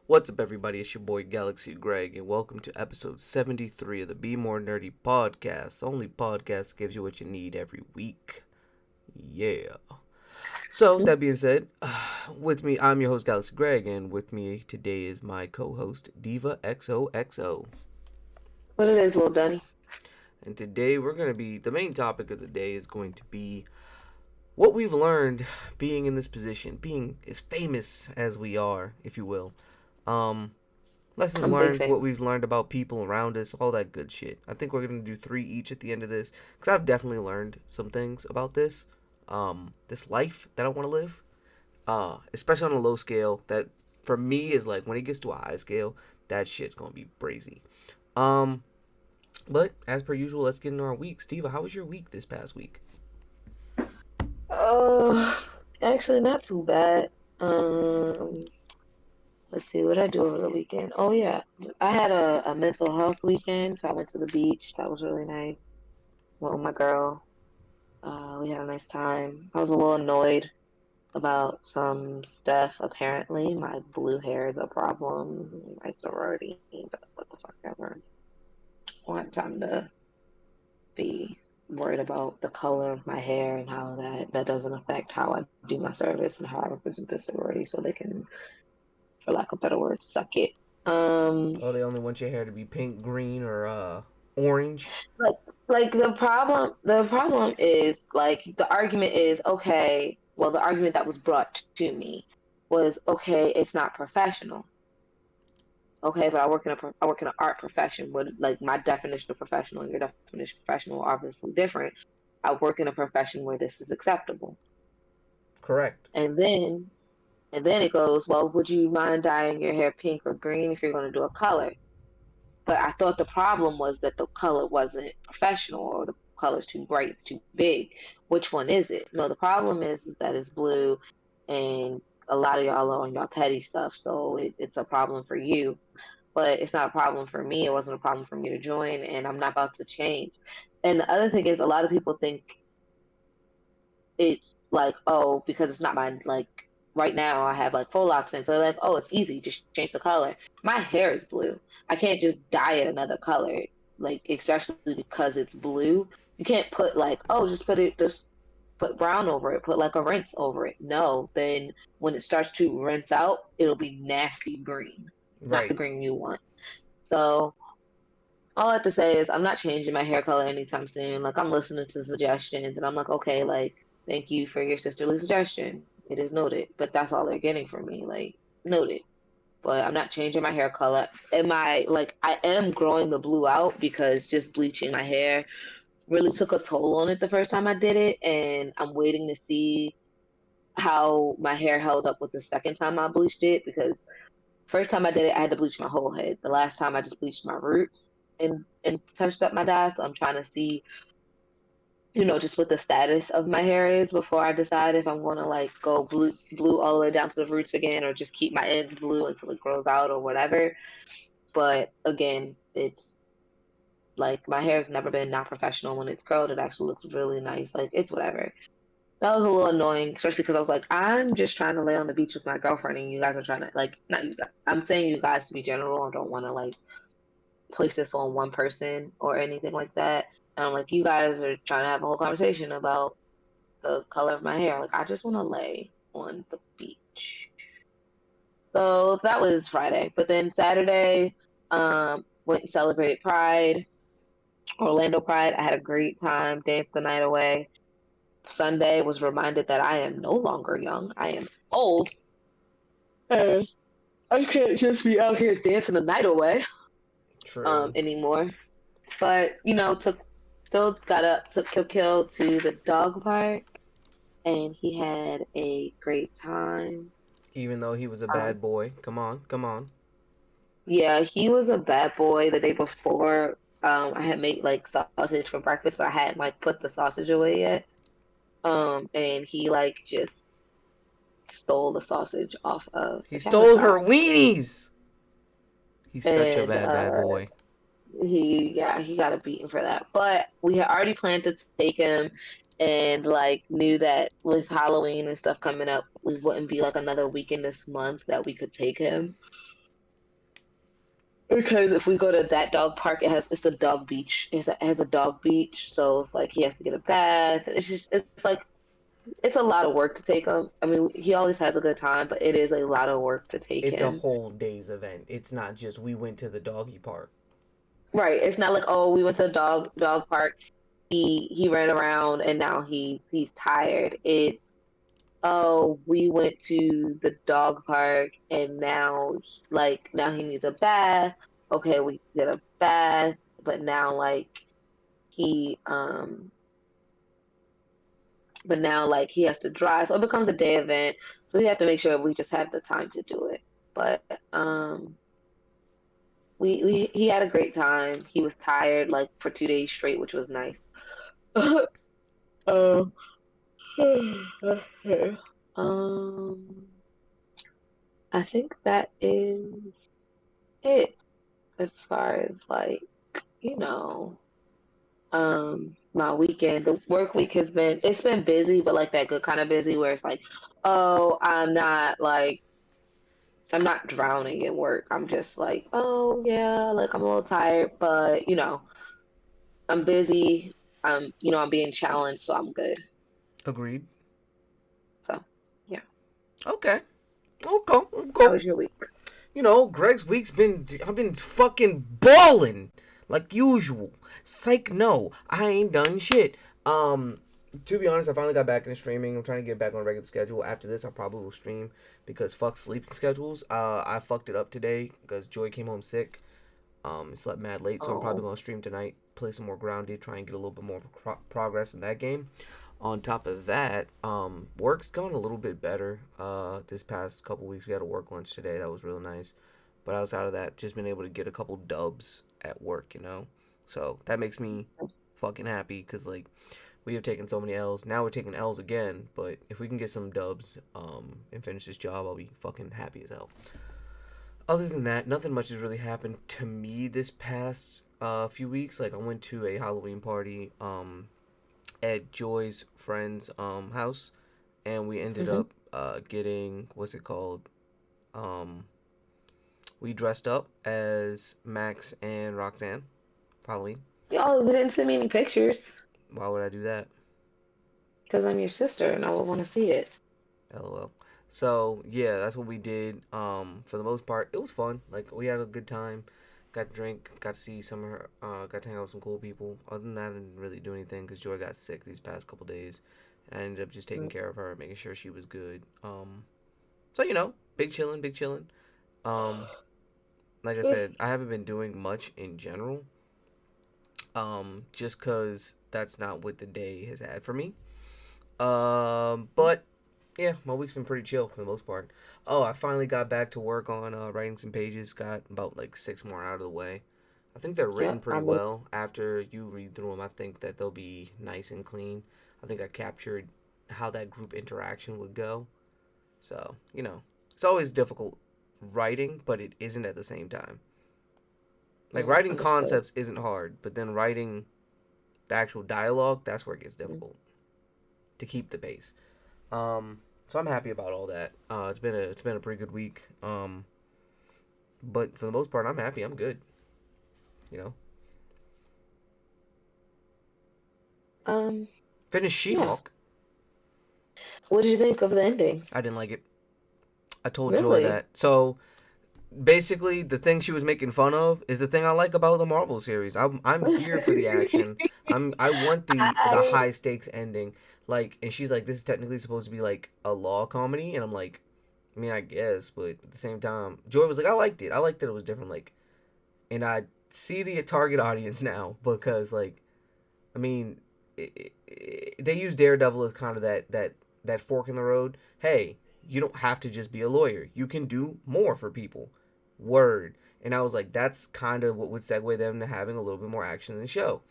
What's up, everybody? It's your boy Galaxy Greg, and welcome to episode 73 of the Be More Nerdy podcast. Only podcast that gives you what you need every week. Yeah. So, that being said, with me, I'm your host Galaxy Greg, and with me today is my co host Diva XOXO. What it is, little Dunny? And today, the main topic of the day is going to be what we've learned being in this position, being as famous as we are, if you will. Um, Lessons I'm big learned, what fan. we've learned about people around us, all that good shit. I think we're gonna do three each at the end of this, because I've definitely learned some things about this life that I want to live. Especially on a low scale. That for me is like when it gets to a high scale, that shit's gonna be crazy. Um, but as per usual, let's get into our week. Steve, how was your week this past week? Oh, actually, not too bad. Let's see what I do over the weekend. Oh yeah, I had a mental health weekend, so I went to the beach. That was really nice. Went with my girl. We had a nice time. I was a little annoyed about some stuff. Apparently, my blue hair is a problem in my sorority, but what the fuck ever. I want time to be worried about the color of my hair and how that doesn't affect how I do my service and how I represent the sorority, so they can, for lack of better words, suck it. Um, Oh, they only want your hair to be pink, green, or orange. like the problem is like the argument is okay. Well, the argument that was brought to me was okay. It's not professional. Okay, but I work in an art profession. With like my definition of professional and your definition of professional are obviously different. I work in a profession where this is acceptable. Correct. And then it goes, well, would you mind dyeing your hair pink or green if you're going to do a color? But I thought the problem was that the color wasn't professional or the color's too bright, it's too big. Which one is it? No, the problem is that it's blue and a lot of y'all are on y'all petty stuff, so it's a problem for you. But it's not a problem for me. It wasn't a problem for me to join, and I'm not about to change. And the other thing is, a lot of people think it's like, oh, because it's not my like right now I have like full locks in, so they're like, oh, it's easy, just change the color. My hair is blue. I can't just dye it another color, like especially because it's blue. You can't put like, oh, just put brown over it, put like a rinse over it. No, then when it starts to rinse out, it'll be nasty green, not the Right. green you want. So all I have to say is I'm not changing my hair color anytime soon. Like I'm listening to suggestions and I'm like, okay, like thank you for your sisterly suggestion. It is noted. But that's all they're getting from me. Like, noted. But I'm not changing my hair color. Am I like I am growing the blue out because just bleaching my hair really took a toll on it the first time I did it and I'm waiting to see how my hair held up with the second time I bleached it because first time I did it, I had to bleach my whole head. The last time I just bleached my roots and touched up my dye. So I'm trying to see, just what the status of my hair is before I decide if I'm gonna like go blue all the way down to the roots again, or just keep my ends blue until it grows out or whatever. But again, it's like my hair's never been not professional. When it's curled, it actually looks really nice. Like it's whatever. That was a little annoying, especially because I was like, I'm just trying to lay on the beach with my girlfriend, and you guys are trying to like, not you guys. I'm saying you guys to be general. I don't want to like place this on one person or anything like that. And I'm like, you guys are trying to have a whole conversation about the color of my hair. Like, I just want to lay on the beach. So that was Friday. But then Saturday, went and celebrated Pride, Orlando Pride. I had a great time, danced the night away. Sunday was reminded that I am no longer young. I am old. And I can't just be out here dancing the night away True. anymore. But took still got up, took Kill to the dog park, and he had a great time. Even though he was a Um, bad boy. Come on, come on. yeah, he was a bad boy the day before. I had made like sausage for breakfast, but I hadn't like put the sausage away yet. And he like just stole the sausage off of He the stole her countertop, weenies. He's such a and bad boy. he got a beating for that. But we had already planned to take him and like knew that with Halloween and stuff coming up, we wouldn't be like another weekend this month that we could take him. Because if we go to that dog park, it's a dog beach. It has a dog beach, so it's like he has to get a bath. It's like it's a lot of work to take him. I mean, he always has a good time, but it is a lot of work to take It's a him. whole day's event. It's not just we went to the doggy park. Right. It's not like, oh, we went to the dog park. He ran around and now he's tired. It's, oh, we went to the dog park and now he needs a bath. Okay, we get a bath, but now he um he has to drive. So it becomes a day event. So we have to make sure we just have the time to do it. But um we he had a great time. He was tired like for 2 days straight, which was nice. um um I think that is it as far as you know, my weekend. The work week it's been busy, but like that good kind of busy where it's like, oh, I'm not drowning in work. I'm just like, oh yeah, like I'm a little tired, but I'm busy. I'm being challenged, so I'm good. Agreed. So yeah. Okay. Okay. How Okay. was your week? You know, Greg's week's been. I've been fucking balling like usual. Psych, no, I ain't done shit. To be honest, I finally got back into streaming. I'm trying to get back on a regular schedule. After this, I probably will stream because fuck sleeping schedules. I fucked it up today because Joy came home sick. Slept mad late, so I'm probably Oh, gonna stream tonight. Play some more grounded, try and get a little bit more progress in that game. On top of that, work's gone a little bit better. This past couple weeks, we had a work lunch today. That was real nice. But outside of that, just been able to get a couple dubs at work, you know. So that makes me fucking happy because like we have taken so many L's. Now we're taking L's again. But if we can get some dubs, and finish this job, I'll be fucking happy as hell. Other than that, nothing much has really happened to me this past few weeks. Like I went to a Halloween party at Joy's friend's house, and we ended hmm up getting what's it called? Um, we dressed up as Max and Roxanne for Halloween. oh, you didn't send me any pictures Why would I do that? because I'm your sister and I would want to see it. LOL. So yeah, that's what we did. For the most part, it was fun. Like we had a good time. Got to drink. Got to see some of her. Got to hang out with some cool people. Other than that, I didn't really do anything because Joy got sick these past couple days. I ended up just taking care of her, making sure she was good. So big chillin', big chillin'. Um, like I said, I haven't been doing much in general. Just cause that's not what the day has had for me. But yeah, my week's been pretty chill for the most part. Oh, I finally got back to work on writing some pages. Got about like six more out of the way. I think they're written Yep, pretty well. After you read through them, I think that they'll be nice and clean. I think I captured how that group interaction would go. So, it's always difficult writing, but it isn't at the same time. Like, writing understood. concepts isn't hard, but then writing the actual dialogue, that's where it gets Mm. difficult to keep the pace. So I'm happy about all that. It's been a pretty good week. But for the most part, I'm happy. I'm good. You know, Um, finished yeah. She-Hulk. What did you think of the ending? I didn't like it. I told Joy Really? that. So basically, the thing she was making fun of is the thing I like about the Marvel series. I'm here for the action. I want the I high stakes ending. Like, and she's like, this is technically supposed to be like a law comedy, and I'm like, I mean, I guess, but at the same time, Joy was like, I liked it. I liked that it was different. Like, and I see the target audience now because, like, I mean, they use Daredevil as kind of that fork in the road. Hey, you don't have to just be a lawyer. You can do more for people. Word. And I was like, that's kind of what would segue them to having a little bit more action in the show.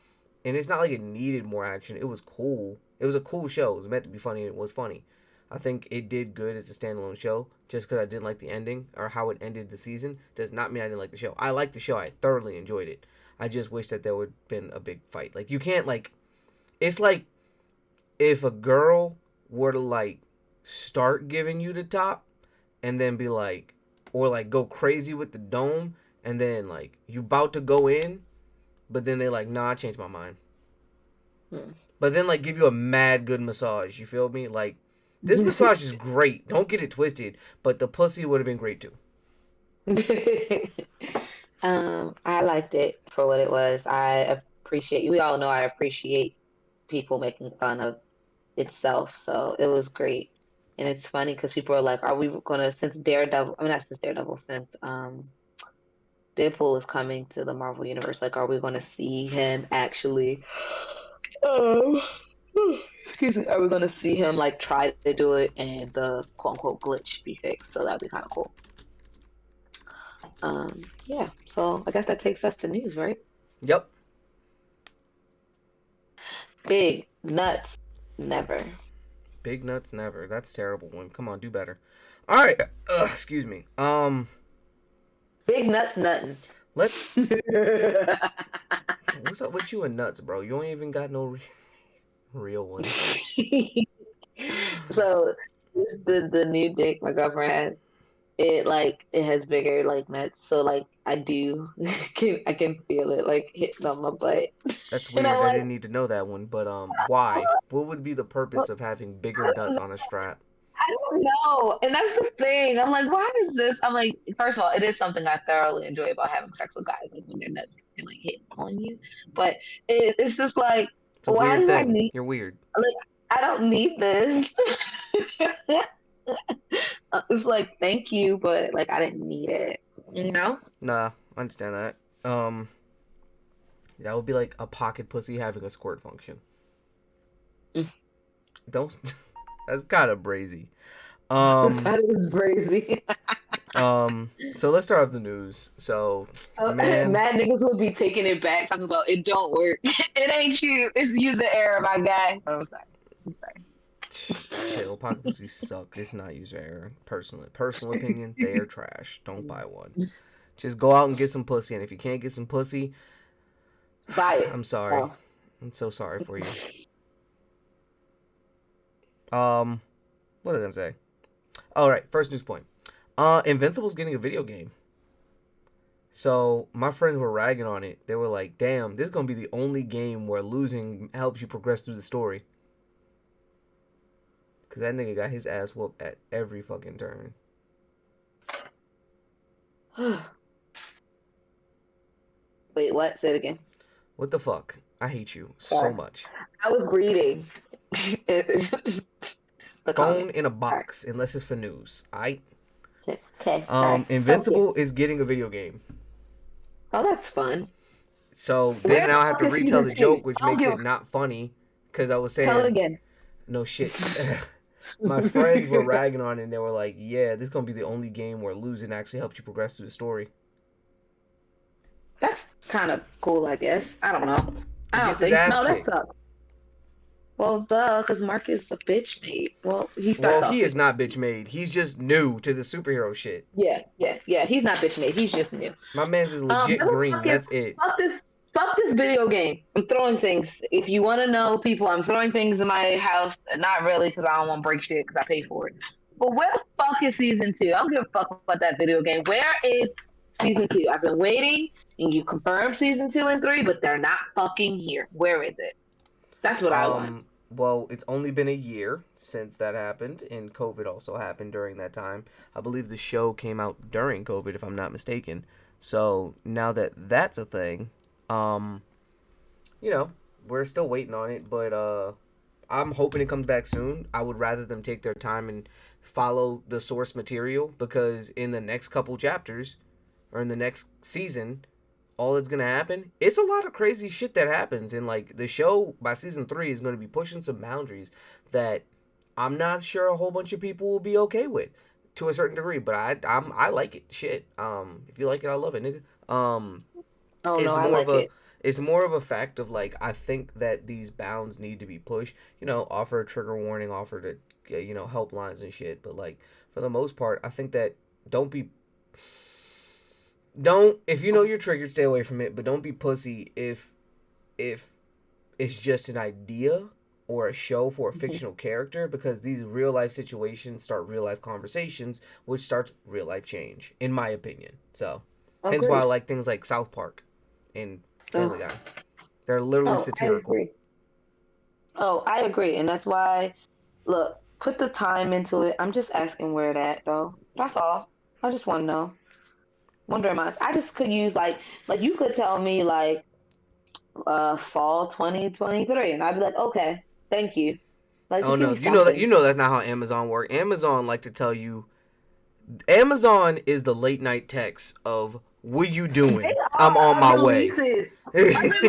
And it's not like it needed more action. It was cool. It was a cool show. It was meant to be funny, and it was funny. I think it did good as a standalone show. Just because I didn't like the ending or how it ended the season does not mean I didn't like the show. I liked the show. I thoroughly enjoyed it. I just wish that there would have been a big fight. Like, you can't, like, it's like if a girl were to, like, start giving you the top and then be like, or like go crazy with the dome and then like you about to go in, but then they like, nah, I changed my mind. Hmm. But then like give you a mad good massage. You feel me? Like this massage is great. Don't get it twisted. But the pussy would have been great too. I liked it for what it was. I appreciate, we all know I appreciate people making fun of itself. So it was great. And it's funny because people are like, are we gonna, since Daredevil, I mean not since Daredevil, since Deadpool is coming to the Marvel universe, like are we gonna see him actually oh excuse me, are we gonna see him like try to do it and the quote unquote glitch be fixed? So that'd be kind of cool. Yeah, so I guess that takes us to news, right? Yep. Big nuts, never. Big nuts never. That's a terrible one. Come on, do better. All right. Excuse me. Big nuts, nothing. Let what's up with you and nuts, bro? You ain't even got no real ones. So the new dick my girlfriend has, it like it has bigger like nuts. So like I do I can feel it like hitting on my butt. That's And I'm weird. I like, didn't need to know that one, but why? What would be the purpose well, of having bigger I nuts don't on a strap? I don't know. And that's the thing. I'm like, why is this? I'm like, first of all, it is something I thoroughly enjoy about having sex with guys, like when their nuts can like hit on you. But it's just like, It's a why weird do I thing. need You're weird. like I don't need this. It's like, thank you, but like I didn't need it. You know? Nah, I understand that. That would be like a pocket pussy having a squirt function. Mm. Don't. That's kind of brazy. Um, That is crazy. So let's start off the news. So, So, man, mad niggas would be taking it back, talking about it don't work. It ain't you. It's user error, my guy. Oh, I'm sorry. I'm sorry. chill. Pocket pussies suck. It's not user error. Personal opinion, they are trash. Don't buy one. Just go out and get some pussy. And if you can't get some pussy, Buy it. I'm sorry. Oh. I'm so sorry for you. Um, what was I gonna say? All right, first news point. Invincible's getting a video game. So my friends were ragging on it. They were like, "Damn, this is gonna be the only game where losing helps you progress through the story." Cause that nigga got his ass whooped at every fucking turn. Wait, what? Say it again. What the fuck? I hate you so Sorry. much. I was reading the Phone comment. in a Sorry. box, unless it's for news. I Okay. Sorry. Thank you. Invincible is getting a video game. Oh, that's fun. So they Where the now have fuck to is retell season the two? joke, which I don't makes give it a. not funny. Cause I was Tell it saying again. no shit. My friends were ragging on it and they were like, "Yeah, this is gonna be the only game where losing actually helps you progress through the story." That's kind of cool, I guess. I don't know. He I gets don't his think. ass No, that kicked. sucks. Well, duh, because Mark is a bitch mate. Well, he Well, starts off he is being. not bitch made. He's just new to the superhero shit. Yeah. He's not bitch mate. He's just new. My man's is The legit green. fucking That's it. fuck this fuck this video game. I'm throwing things. If you want to know, people, I'm throwing things in my house. Not really, because I don't want to break shit because I pay for it. But where the fuck is season two? I don't give a fuck about that video game. Where is season two? I've been waiting, and you confirmed season two and three, but they're not fucking here. Where is it? That's what I want. Well, it's only been a year since that happened, and COVID also happened during that time. I believe the show came out during COVID, if I'm not mistaken. So now that that's a thing, um, you know, we're still waiting on it, but I'm hoping it comes back soon. I would rather them take their time and follow the source material because in the next couple chapters or in the next season, all that's gonna happen, it's a lot of crazy shit that happens. And like the show by season 3 is gonna be pushing some boundaries that I'm not sure a whole bunch of people will be okay with to a certain degree. But I like it. Shit. If you like it, I love it, nigga. Oh no, It's I more of like a it. it's more of a fact of like I think that these bounds need to be pushed. Offer a trigger warning, offer to helplines and shit. But like for the most part, I think that don't be don't if you know you're triggered, stay away from it. But don't be pussy if it's just an idea or a show for a Mhm. fictional character because these real life situations start real life conversations, which starts real life change, in my opinion. So Hence why I Agreed. like things like South Park and Family Oh, Guy. They're literally oh, I satirical. agree. Oh, I agree. And that's why, look, put the time into it. I'm just asking where it at, though. That's all. I just want to know. Wonder my. I just could use like you could tell me like fall 2023, and I'd be like, okay, thank you. Like, Oh just give no, me something. you know that's not how Amazon work. Amazon like to tell you. Amazon is the late night text of "What you They doing? I'm on are my way." releases. Like they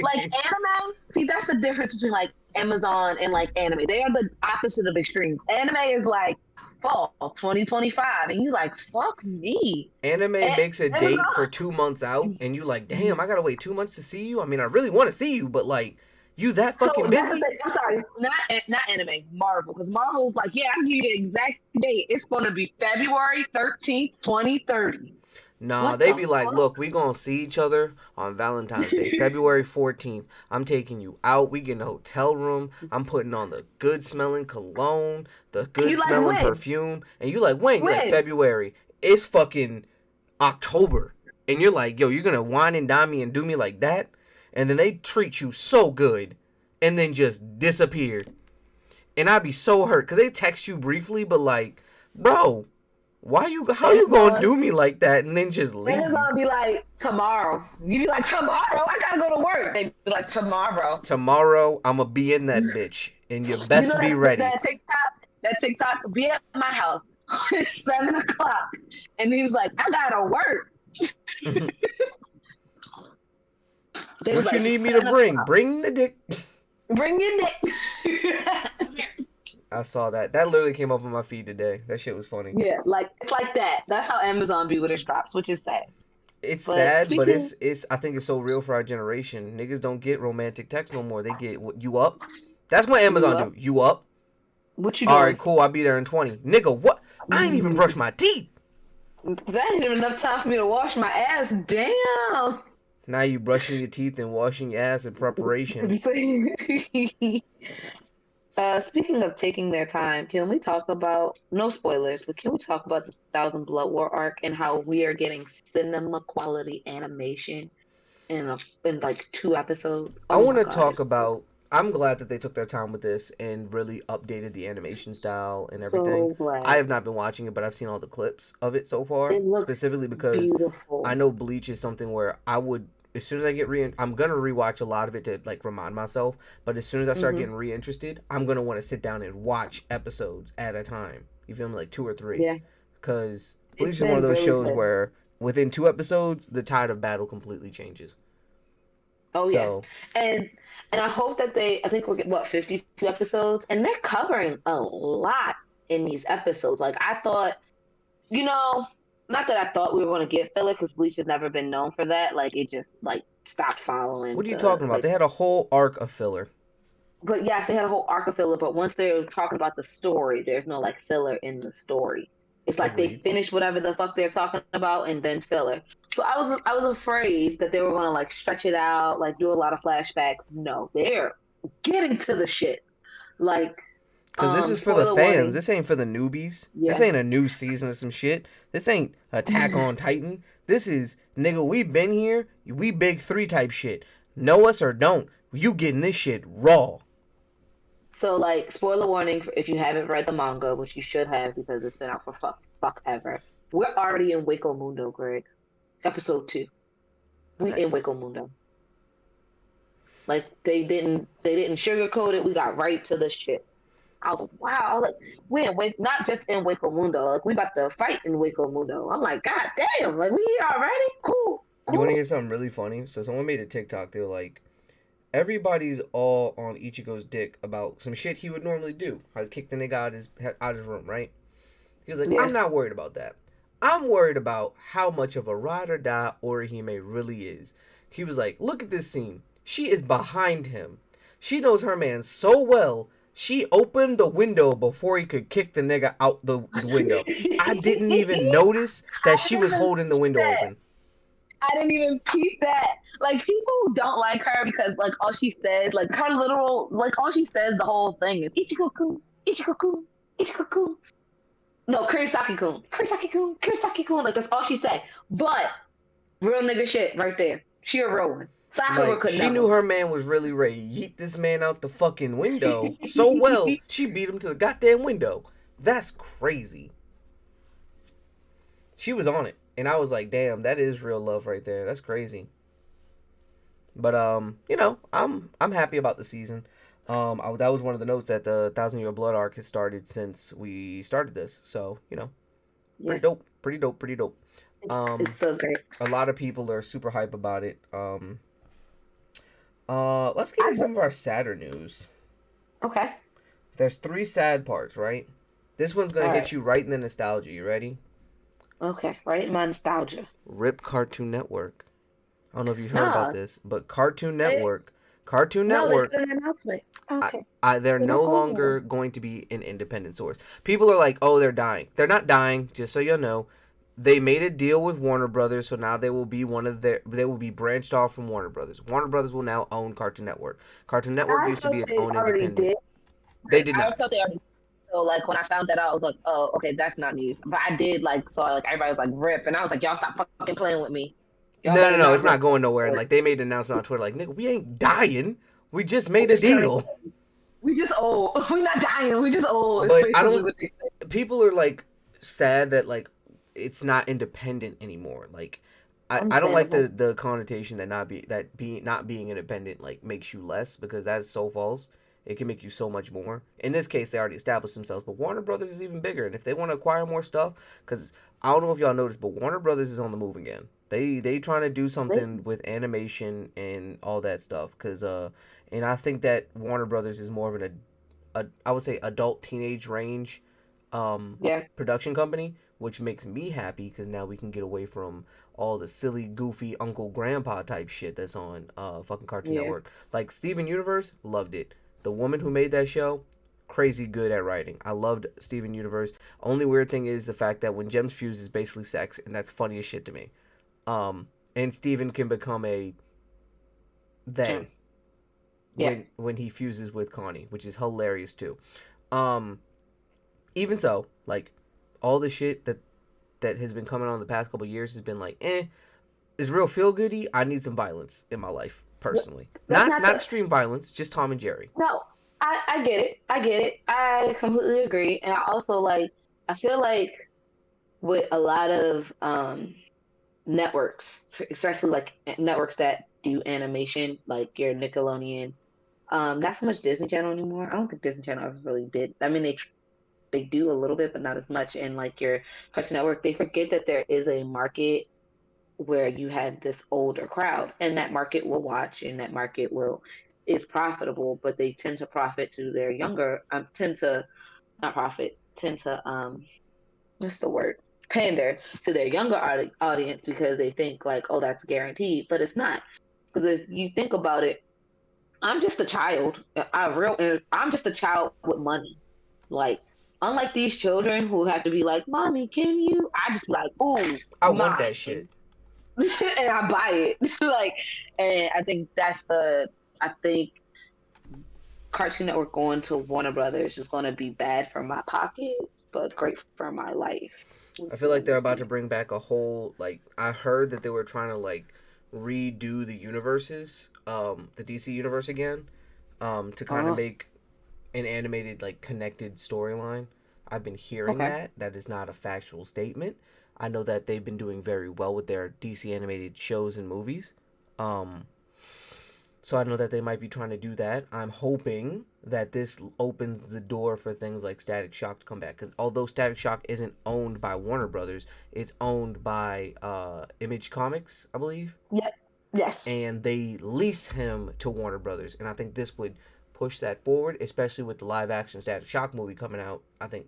like anime. See, that's the difference between like Amazon and like anime. They are the opposite of extremes. Anime is like fall 2025, and you like fuck me. Anime And makes a date for Amazon. 2 months out, and you like, damn, I gotta wait 2 months to see you. I mean, I really want to see you, but like, you that So fucking that's the busy? thing. I'm sorry, not anime, Marvel, because Marvel's like, yeah, I give you the exact date. It's gonna be February 13th, 2030. Nah, What they the be like, fuck? look, we gonna see each other on Valentine's Day, February 14th. I'm taking you out. We get in a hotel room. I'm putting on the good smelling cologne, the And good you like smelling when? perfume, and you like when? You like When? February. It's fucking October, and you're like, yo, you're gonna wine and dine me and do me like that, and then they treat you so good, and then just disappear, and I'd be so hurt because they text you briefly, but like, bro, why you? How you gonna Amazon. do me like that and then just Amazon leave? be like tomorrow. You be like tomorrow. I gotta go to work. They be like tomorrow. Tomorrow I'ma be in that bitch, and you You know best be ready. that TikTok. That TikTok be at my house. It's 7 o'clock, and he was like, I gotta work. They was What you like need it's me to 7 o'clock. bring? Bring the dick. Bring your dick. I saw that. That literally came up on my feed today. That shit was funny. Yeah, like it's like that. That's how Amazon be with its drops, which is sad. It's But sad, but speaking, it's. I think it's so real for our generation. Niggas don't get romantic text no more. They get what you up. That's what you Amazon up? do. You up? What you All doing? right, cool. I'll be there in 20. Nigga, what? I ain't even brushed my teeth. That ain't even enough time for me to wash my ass. Damn. Now you brushing your teeth and washing your ass in preparation. Speaking of taking their time, can we talk about no spoilers, but can we talk about the Thousand Blood War arc and how we are getting cinema quality animation in like 2 episodes? I Oh want my to God, talk it's so, about. I'm glad that they took their time with this and really updated the animation style and everything. so I glad. have not been watching it, but I've seen all the clips of it so far. It looks Specifically because I beautiful. know Bleach is something where I would, as soon as I get I'm gonna rewatch a lot of it to like remind myself. But as soon as I start Hmm. getting reinterested, I'm gonna want to sit down and watch episodes at a time. You feel me, like two or three, Yeah, because it's Bleach is one of been those really shows good. where within 2 episodes, the tide of battle completely changes. Oh yeah, So and and I hope that they. I think we're getting what 52 episodes, and they're covering a lot in these episodes. Like I thought, you know, not that I thought we were going to get filler because Bleach has never been known for that. Like it just like stopped following what are you the talking about? like. They had a whole arc of filler. But yes, they had a whole arc of filler. But once they're talking about the story, there's no like filler in the story. It's like they Agreed. finish whatever the fuck they're talking about and then filler. So I was afraid that they were gonna like stretch it out, like do a lot of flashbacks. No, they're getting to the shit. Like, Cause this is for the spoiler fans. warning. This ain't for the newbies. This Yeah. ain't a new season of some shit. This ain't Attack on Titan. This is nigga. We been here. We big three type shit. Know us or don't. You getting this shit raw. So like spoiler warning if you haven't read the manga, which you should have because it's been out for fuck ever. We're already in Waco Mundo, Greg. Episode 2. We in Nice. Waco Mundo. Like they didn't sugarcoat it. We got right to the shit. I was like, wow. I was like, we in Wake, not just in Waco Mundo. Like we about to fight in Waco Mundo. I'm like, God damn. Like we here already. Cool, You want to cool. hear something really funny? So someone made a TikTok. They were like, everybody's all on Ichigo's dick about some shit he would normally do. I'd kick the nigga out his room, right? He was like, I'm Yeah. not worried about that. I'm worried about how much of a ride or die Orihime really is. He was like, look at this scene. She is behind him. She knows her man so well. She opened the window before he could kick the nigga out the window. I didn't even notice that I she was didn't holding the peep window that. open. I didn't even peep that. Like people don't like her because like all she said, like her literal, like all she says the whole thing is Ichiko-kun, Ichiko-kun, Ichiko-kun. No, Kurisaki-kun, Kurisaki-kun, Kurisaki-kun. Like that's all she said. But Real nigga shit right there. She a real one. Sakura Like, could she knew never. her man was really ready to yeet this man out the fucking window so well, she beat him to the goddamn window. That's crazy. She was on it. And I was like, damn, that is real love right there. That's crazy. But I'm happy about the season. That was one of the notes that the Thousand Year Blood arc has started since we started this. So, pretty Yeah, dope. Pretty dope, pretty dope. it's Um so great. a lot of people are super hype about it. Let's get I into some of our sadder news. okay. There's three sad parts, right? This one's gonna All hit right. you right in the nostalgia. You ready? Okay. Right. My nostalgia. RIP Cartoon Network. I don't know if you've heard about Nah. this, but Cartoon They, Network, Cartoon no, they did Network, an announcement. Okay. they're They no don't go longer anywhere. going to be an independent source. People are like, oh, they're dying. They're not dying. Just so you know, they made a deal with Warner Brothers, so now they will be they will be branched off from Warner Brothers. Warner Brothers will now own Cartoon Network. Cartoon Network I used to be thought its they own already independent. did. They did I not. thought they already. So like when I found that out, I was like, oh, okay, that's not news. But I did like saw like everybody was like rip, and I was like, y'all stop fucking playing with me. Y'all No, no, better no. not It's rip. not going nowhere. And like they made an announcement on Twitter, like, nigga, we ain't dying. We just made a Just turning. deal. We just old. We not dying. We just old. It's But I basically don't. what they said. People are like sad that like it's not independent anymore. Like I don't like Understandable. the connotation that not being independent like makes you less, because that's so false. It can make you so much more. In this case, they already established themselves, but Warner Brothers is even bigger. And if they want to acquire more stuff, because I don't know if y'all noticed, but Warner Brothers is on the move again. They trying to do They, something with animation and all that stuff. And I think that Warner Brothers is more of a I would say adult teenage range um, yeah, production company, which makes me happy because now we can get away from all the silly, goofy Uncle Grandpa type shit that's on fucking Cartoon yeah. Network. Like Steven Universe, loved it. The woman who made that show, crazy good at writing. I loved Steven Universe. Only weird thing is the fact that when gems fuse is basically sex, and that's funny as shit to me. And Steven can become a Jim. they Yeah. when he fuses with Connie, which is hilarious too. Um, Even so, like all the shit that has been coming on the past couple years has been like, is real feel goody. I need some violence in my life personally. That's Not not not the. extreme violence, just Tom and Jerry. No, I get it. I get it. I completely agree. And I also like. I feel like with a lot of networks, especially like networks that do animation, like your Nickelodeon. Not so much Disney Channel anymore. I don't think Disney Channel ever really did. I mean, they do a little bit, but not as much. And like your Cartoon Network, they forget that there is a market where you have this older crowd, and that market will watch, and that market will is profitable, but they tend to profit to their younger. Tend to not profit. Tend to what's the word? Pander to their younger audience because they think like, oh, that's guaranteed, but it's not. Because if you think about it, I'm just a child. I'm just a child with money. Like, unlike these children who have to be like, "Mommy, can you?" I just be like, "Oh, I want mine," that shit. and I buy it. Like, and I think that's the. I think Cartoon Network going to Warner Brothers is going to be bad for my pockets, but great for my life. I feel like they're about to bring back a whole like I heard that they were trying to like redo the universes, the DC universe again, to kind of Oh, make an animated like connected storyline. I've been hearing okay. that. That is not a factual statement. I know that they've been doing very well with their DC animated shows and movies. Um, so I know that they might be trying to do that. I'm hoping that this opens the door for things like Static Shock to come back. Because although Static Shock isn't owned by Warner Brothers, it's owned by Image Comics, I believe, Yep. Yes. and they lease him to Warner Brothers. And I think this would push that forward, especially with the live action Static Shock movie coming out, I think,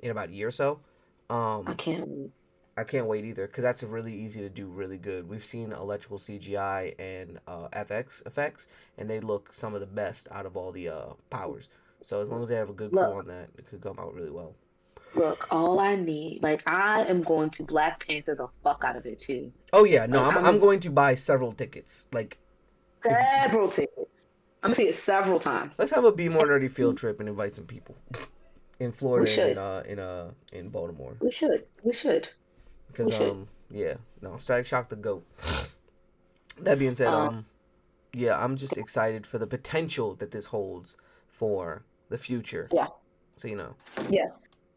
in about a year or so. I Um, can't. I can't wait either because that's really easy to do really good. We've seen electrical CGI and FX effects, and they look some of the best out of all the powers. So as long as they have a good crew Look, on that, it could come out really well. look. All I need, like, I am going to Black Panther the fuck out of it too. Oh yeah, no, Like, I'm going to buy several tickets. Like if several tickets. I'm gonna see it several times. let's have a Be More Nerdy field trip and invite some people in We Florida and should. in Baltimore We should. We should. because We should. Yeah, no, Static Shock the goat. That being said, Um, yeah, I'm just excited for the potential that this holds for the future. yeah, So you know, yeah.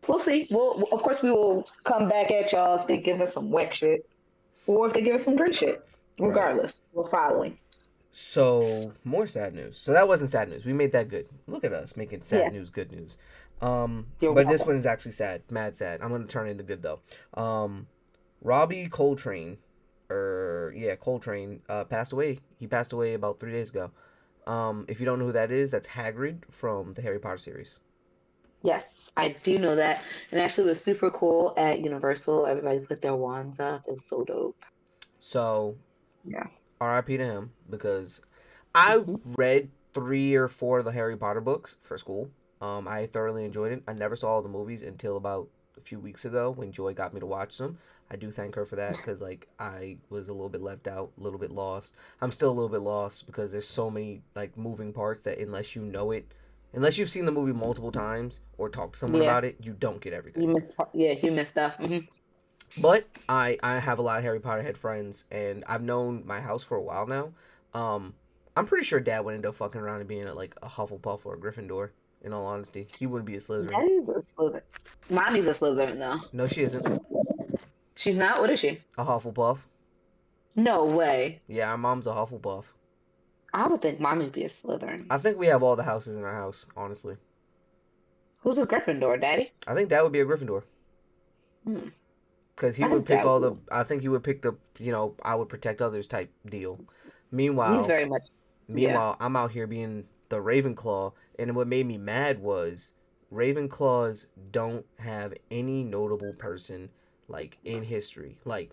We'll see. We'll of course we will come back at y'all if they give us some whack shit or if they give us some great shit. right. Regardless, we're following. So more sad news. So that wasn't sad news. We made that good. Look at us making sad Yeah, news good news. you're But this welcome. one is actually sad, mad sad. I'm gonna turn it into good though. Robbie Coltrane, or yeah, Coltrane, passed away. He passed away about 3 days ago. If you don't know who that is, that's Hagrid from the Harry Potter series. Yes, I do know that. And actually, it was super cool at Universal. Everybody put their wands up. It was so dope. So Yeah. R.I.P. to him because I Hmm. read 3 or 4 of the Harry Potter books for school. I thoroughly enjoyed it. I never saw all the movies until about a few weeks ago when Joy got me to watch them. I do thank her for that because like I was a little bit left out, a little bit lost. I'm still a little bit lost because there's so many like moving parts that unless you know it, unless you've seen the movie multiple times or talked to someone Yeah, about it, you don't get you everything. missed. Yeah, you missed stuff. But I have a lot of Harry Potter head friends, and I've known my house for a while now. Um, I'm pretty sure Dad would end up fucking around and being at like a Hufflepuff or a Gryffindor. In all honesty, he wouldn't be a Slytherin. Daddy's a Slytherin. Mommy's a Slytherin though. No, she isn't. She's not. What is she? A Hufflepuff. No way. Yeah, our mom's a Hufflepuff. I would think mommy'd be a Slytherin. I think we have all the houses in our house. Honestly, Who's a Gryffindor? Daddy? I think Dad would be a Gryffindor Hmm. because he I would think pick Dad all would the. be. I think he would pick the. I would protect others type deal. He's Meanwhile, very much. Yeah. Meanwhile, I'm out here being the Ravenclaw, and what made me mad was Ravenclaws don't have any notable person like in history. Like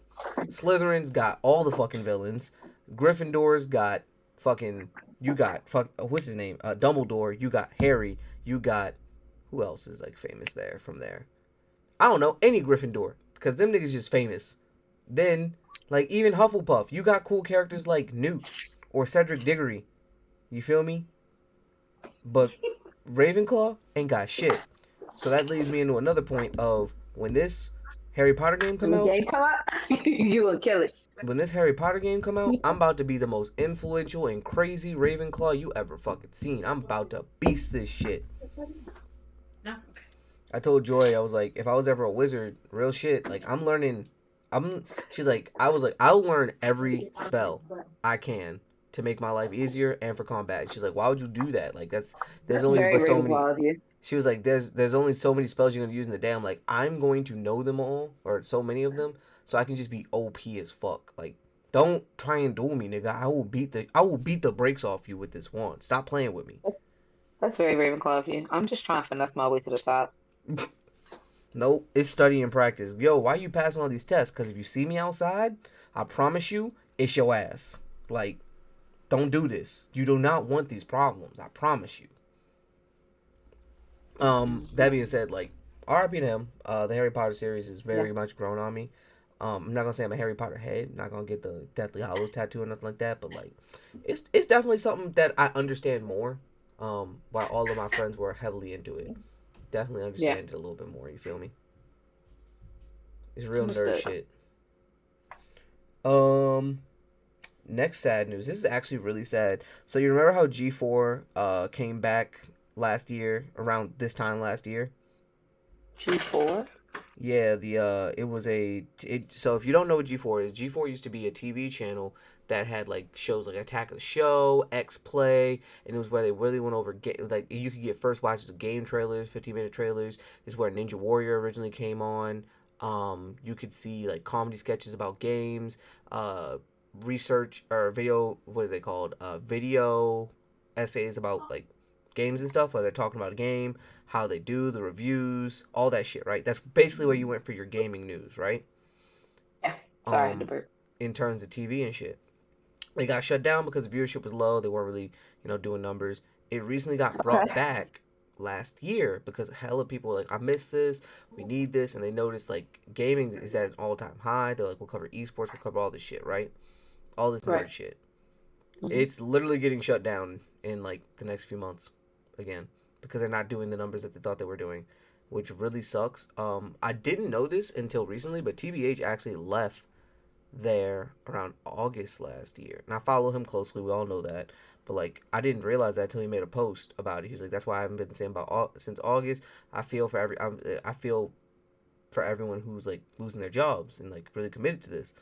Slytherin's got all the fucking villains. Gryffindor's got fucking you got what's his name? Dumbledore. You got Harry. You got who else is like famous there from there? I don't know any Gryffindor because them niggas just famous. Then like even Hufflepuff, you got cool characters like Newt or Cedric Diggory. You feel me? But Ravenclaw ain't got shit. So that leads me into another point of when this Harry Potter game come When the out, game come out, you will kill it. when this Harry Potter game come out, I'm about to be the most influential and crazy Ravenclaw you ever fucking seen. I'm about to beast this shit. I told Joy, I was like, if I was ever a wizard, real shit, like I'm learning she's like, I was like, I'll learn every spell I can to make my life easier and for combat. She's like, why would you do that? Like there's That's only very but so many. Ravenclaw of you. She was like, there's only so many spells you're gonna use in the day. I'm like, I'm going to know them all or so many of them, so I can just be OP as fuck. Like, don't try and duel me, nigga. I will beat the brakes off you with this wand. Stop playing with me. That's very Ravenclaw of you. I'm just trying to finesse my way to the top. Nope, it's study and practice. Yo, why you passing all these tests? Because if you see me outside, I promise you, it's your ass. Like, don't do this. You do not want these problems. I promise you. That being said, like, RIP to him. The Harry Potter series is Yeah. very much grown on me. I'm not gonna say I'm a Harry Potter head. Not gonna get the Deathly Hallows tattoo or nothing like that. But like, it's definitely something that I understand more. While all of my friends were heavily into it, definitely Yeah. understand it a little bit more. You feel me? It's real nerd Understood. shit. Um, Next sad news. This is actually really sad. So you remember how G4 came back last year around this time last year? G4? Yeah, the it was so if you don't know what G4 is, G4 used to be a TV channel that had like shows like Attack of the Show, X Play, and it was where they really went over like you could get first watches of game trailers, 15-minute trailers. It's where Ninja Warrior originally came on. You could see like comedy sketches about games, research or video, what are they called? Video essays about like games and stuff, where they're talking about a game, how they do, the reviews, all that shit, right? That's basically where you went for your gaming news, right? Yeah. Sorry, I had to Um, burp. in terms of TV and shit. They got shut down because viewership was low. They weren't really, doing numbers. It recently got brought Okay. back last year because hella people were like, I miss this, we need this, and they noticed like gaming is at an all time high. They're like, we'll cover esports, we'll cover all this shit, right? All this Right. nerd shit. Hmm. It's literally getting shut down in like the next few months again because they're not doing the numbers that they thought they were doing, which really sucks. I didn't know this until recently, but TBH actually left. there around August last year, and I follow him closely. We all know that, but like I didn't realize that until he made a post about it. He's like, "That's why I haven't been saying about since August. I feel for I feel for everyone who's like losing their jobs and like really committed to this."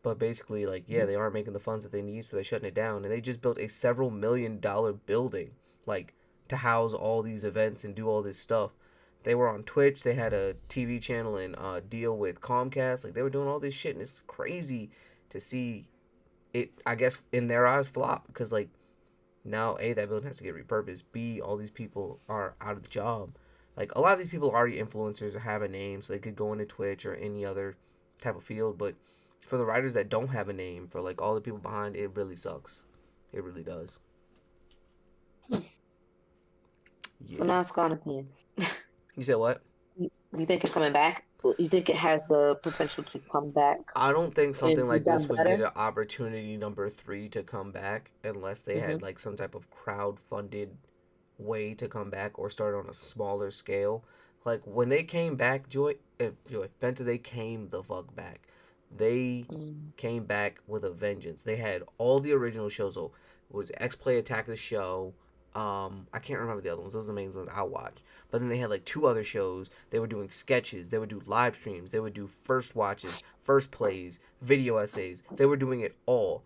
But basically, like, yeah, they aren't making the funds that they need, so they're shutting it down. And they just built a several $1 million building, like, to house all these events and do all this stuff. They were on Twitch. They had a TV channel and deal with Comcast. Like, they were doing all this shit, and it's crazy to see it. I guess in their eyes flop because like now, A, that building has to get repurposed. B, all these people are out of the job. Like a lot of these people are already influencers or have a name, so they could go into Twitch or any other type of field. But for the writers that don't have a name, for like all the people behind, it really sucks. It really does. Hmm. So Yeah. now it's gone again. You said what? You think it's coming back? You think it has the potential to come back I don't think and something be like done this would get better? an opportunity number three to come back unless they Hmm. had like some type of crowd funded way to come back or start on a smaller scale. Like when they came back, Benta, they came the fuck back. They Mm. came back with a vengeance. They had all the original shows. So it was X Play Attack the Show. I can't remember the other ones. Those are the main ones I watched. But then they had like two other shows. They were doing sketches. They would do live streams. They would do first watches, first plays, video essays. They were doing it all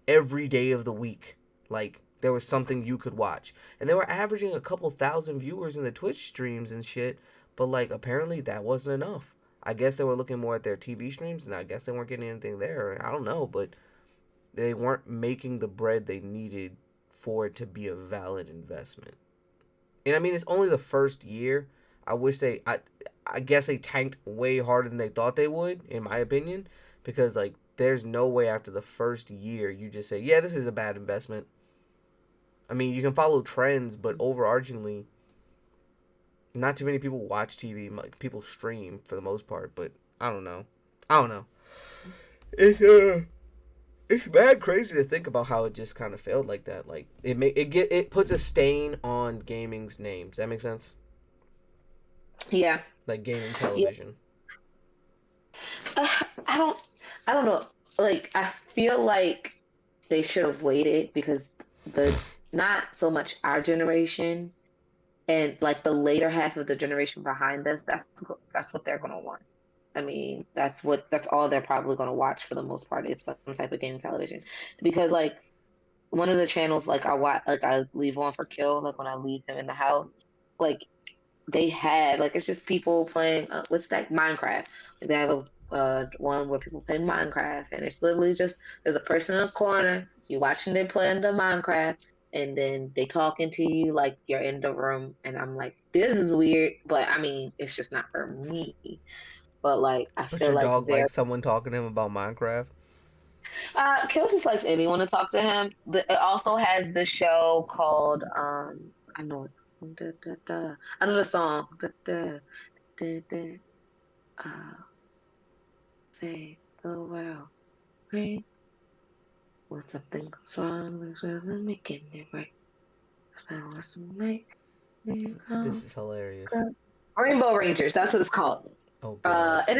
every day of the week. Like there was something you could watch. And they were averaging a couple thousand viewers in the Twitch streams and shit, but like apparently that wasn't enough. I guess they were looking more at their TV streams and I guess they weren't getting anything there. I don't know, but they weren't making the bread they needed for it to be a valid investment. And I mean it's only the first year. I wish I guess they tanked way harder than they thought they would, in my opinion, because like there's no way after the first year you just say, "Yeah, this is a bad investment." I mean, you can follow trends, but overarchingly, not too many people watch TV. Like people stream for the most part, but I don't know. I don't know. It's it's bad crazy to think about how it just kind of failed like that. Like it puts a stain on gaming's name. Does that make sense? Yeah. Like gaming Yeah. television. Uh, I don't. I don't know. Like I feel like they should have waited because the not so much our generation and like the later half of the generation behind us. That's what they're gonna want. I mean, that's all they're probably gonna watch for the most part. It's some type of gaming television because like one of the channels like I watch like I leave on for Kill like when I leave him in the house. Like they had like it's just people playing what's that Minecraft. Like, they have a one where people play Minecraft and it's literally just there's a person in the corner, you watching them play under Minecraft and then they talking to you like you're in the room and I'm like this is weird but I mean it's just not for me. But like I But feel your like dog they're likes someone talking to him about Minecraft. Kill just likes anyone to talk to him. It also has the show called I know it's da, da, da. I know the song da, da, da, da. Uh, say the world great when something goes wrong. There's really making it right. Spell what's to make you This come. is hilarious. Rainbow Rangers. That's what it's called. Oh God. And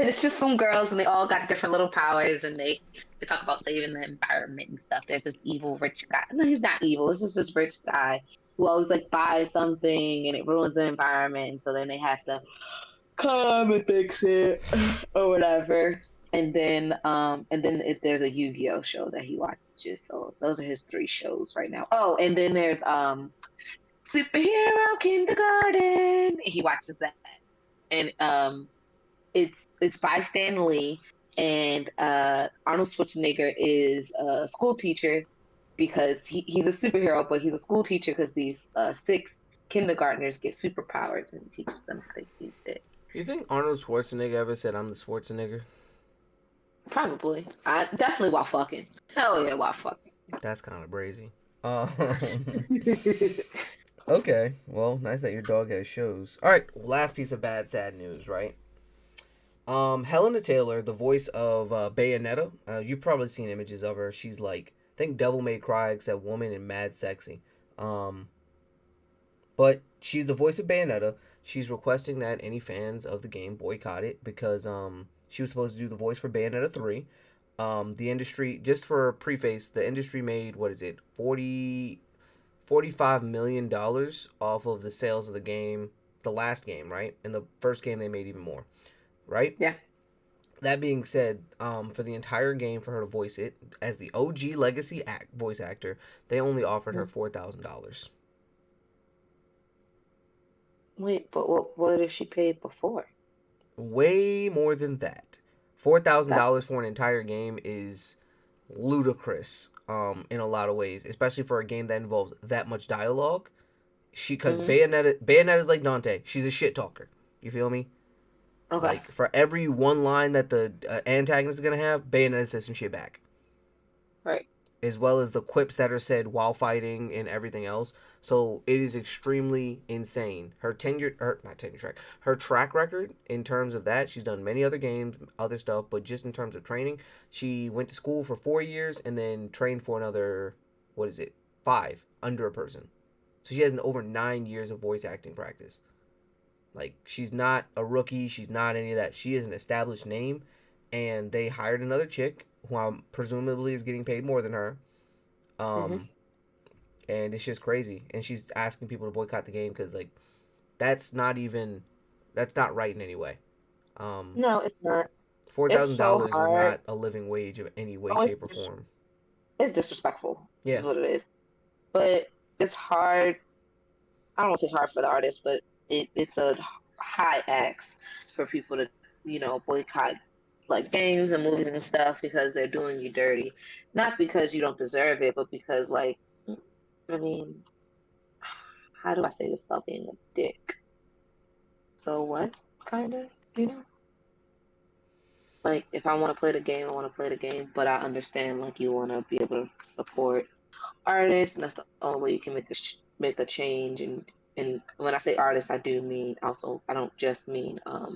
it's just some girls and they all got different little powers and they talk about saving the environment and stuff. There's this evil rich guy. No, he's not evil. It's just this rich guy who always like buys something and it ruins the environment. And so then they have to come and fix it or whatever. And then if there's a Yu-Gi-Oh show that he watches. So those are his three shows right now. Oh, and then there's Superhero Kindergarten. He watches that. And it's by Stan Lee, and Arnold Schwarzenegger is a school teacher because he's a superhero, but he's a school teacher because these six kindergartners get superpowers and he teaches them how to use it. You think Arnold Schwarzenegger ever said, "I'm the Schwarzenegger"? Probably, I definitely while fucking. Hell yeah, while fucking. That's kind of brazy. Okay, well, nice that your dog has shows. All right, last piece of bad, sad news, right? Helena Taylor, the voice of Bayonetta, you've probably seen images of her. She's like, I think Devil May Cry except woman and mad sexy. Um, but she's the voice of Bayonetta. She's requesting that any fans of the game boycott it because She was supposed to do the voice for Bayonetta 3. The industry, just for a preface, the industry made, what is it, 45 million dollars off of the sales of the game, the last game, right? And the first game they made even more, right? Yeah. That being said, for the entire game, for her to voice it as the OG legacy voice actor, they only offered her Mhm. $4,000. Wait, but what did she pay before? Way more than that. Four thousand That's dollars for an entire game is ludicrous. In a lot of ways, especially for a game that involves that much dialogue. Because hmm Bayonetta is like Dante. She's a shit talker. You feel me? okay. Like for every one line that the antagonist is gonna have, Bayonetta says some shit back, Right. as well as the quips that are said while fighting and everything else. So it is extremely insane. Her track record in terms of that. She's done many other games, other stuff, but just in terms of training, she went to school for 4 years and then trained for another, what is it, 5 under a person. So she has an over 9 years of voice acting practice. Like she's not a rookie. She's not any of that. She is an established name, and they hired another chick who presumably is getting paid more than her. hmm Um, and it's just crazy. And she's asking people to boycott the game because like that's not even that's not right in any way. Um, No, it's not. four It's thousand so dollars is hard. not a living wage of any way, Oh, shape, or form. it's disrespectful, Yeah, is what it is. But it's hard. I don't want to say hard for the artist, but it's a high ask for people to, boycott like games and movies and stuff because they're doing you dirty. Not because you don't deserve it, but because like, I mean, how do I say this without being a dick? So what? Kind of, you know? Like if I want to play the game, I want to play the game, but I understand like you want to be able to support artists, and that's the only way you can make a change. And when I say artists, I do mean also I don't just mean uh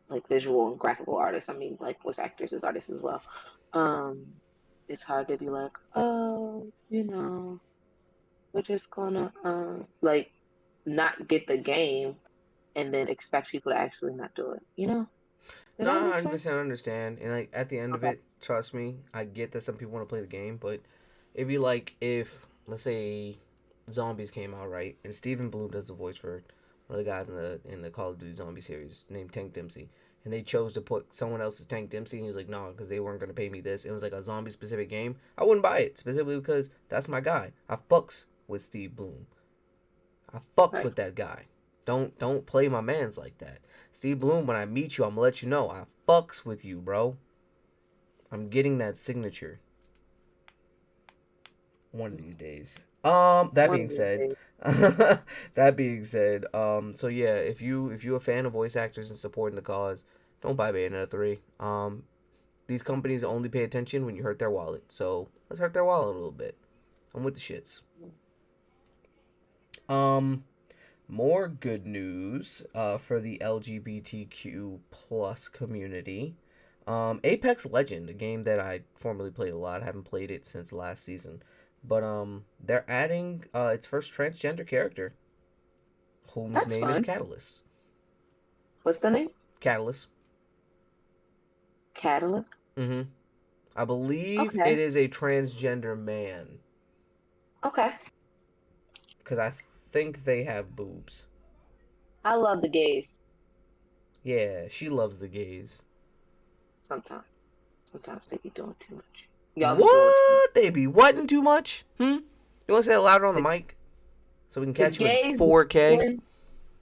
like visual and graphical artists. I mean like voice actors as artists as well. Um, it's hard to be like, oh, we're just gonna like not get the game and then expect people to actually not do it. Did no, that I make sense? 100% understand. And like at the end of Okay. it, trust me, I get that some people want to play the game, but it'd be like if, let's say, Zombies came out, right, and Stephen Bloom does the voice for one of the guys in the Call of Duty Zombie series named Tank Dempsey, and they chose to put someone else's Tank Dempsey, and he was like, no, because they weren't gonna pay me this. It was like a zombie specific game. I wouldn't buy it specifically because that's my guy. I fucks with Steve Bloom. I fucks Right. with that guy. Don't play my man's like that. Steve Bloom, when I meet you, I'm gonna let you know I fucks with you, bro. I'm getting that signature one of these days. That One being of these said, days. that being said, so yeah, if you're a fan of voice actors and supporting the cause, don't buy Bayonetta 3. These companies only pay attention when you hurt their wallet. So let's hurt their wallet a little bit. I'm with the shits. Um, More good news for the LGBTQ plus community. Apex Legend, a game that I formerly played a lot. I haven't played it since last season, but they're adding its first transgender character, whose That's name is fun. Catalyst. What's the name? Catalyst. Catalyst. Mm-hmm. I believe it Okay. is a transgender man Okay. because I think they have boobs. I love the gays Yeah, she loves the gays. sometimes. Sometimes they be doing too much. Y'all be doing too much. What? They be whatting too much? Hmm? You want to say it louder on the The, mic so we can the catch you in gays be 4K? doing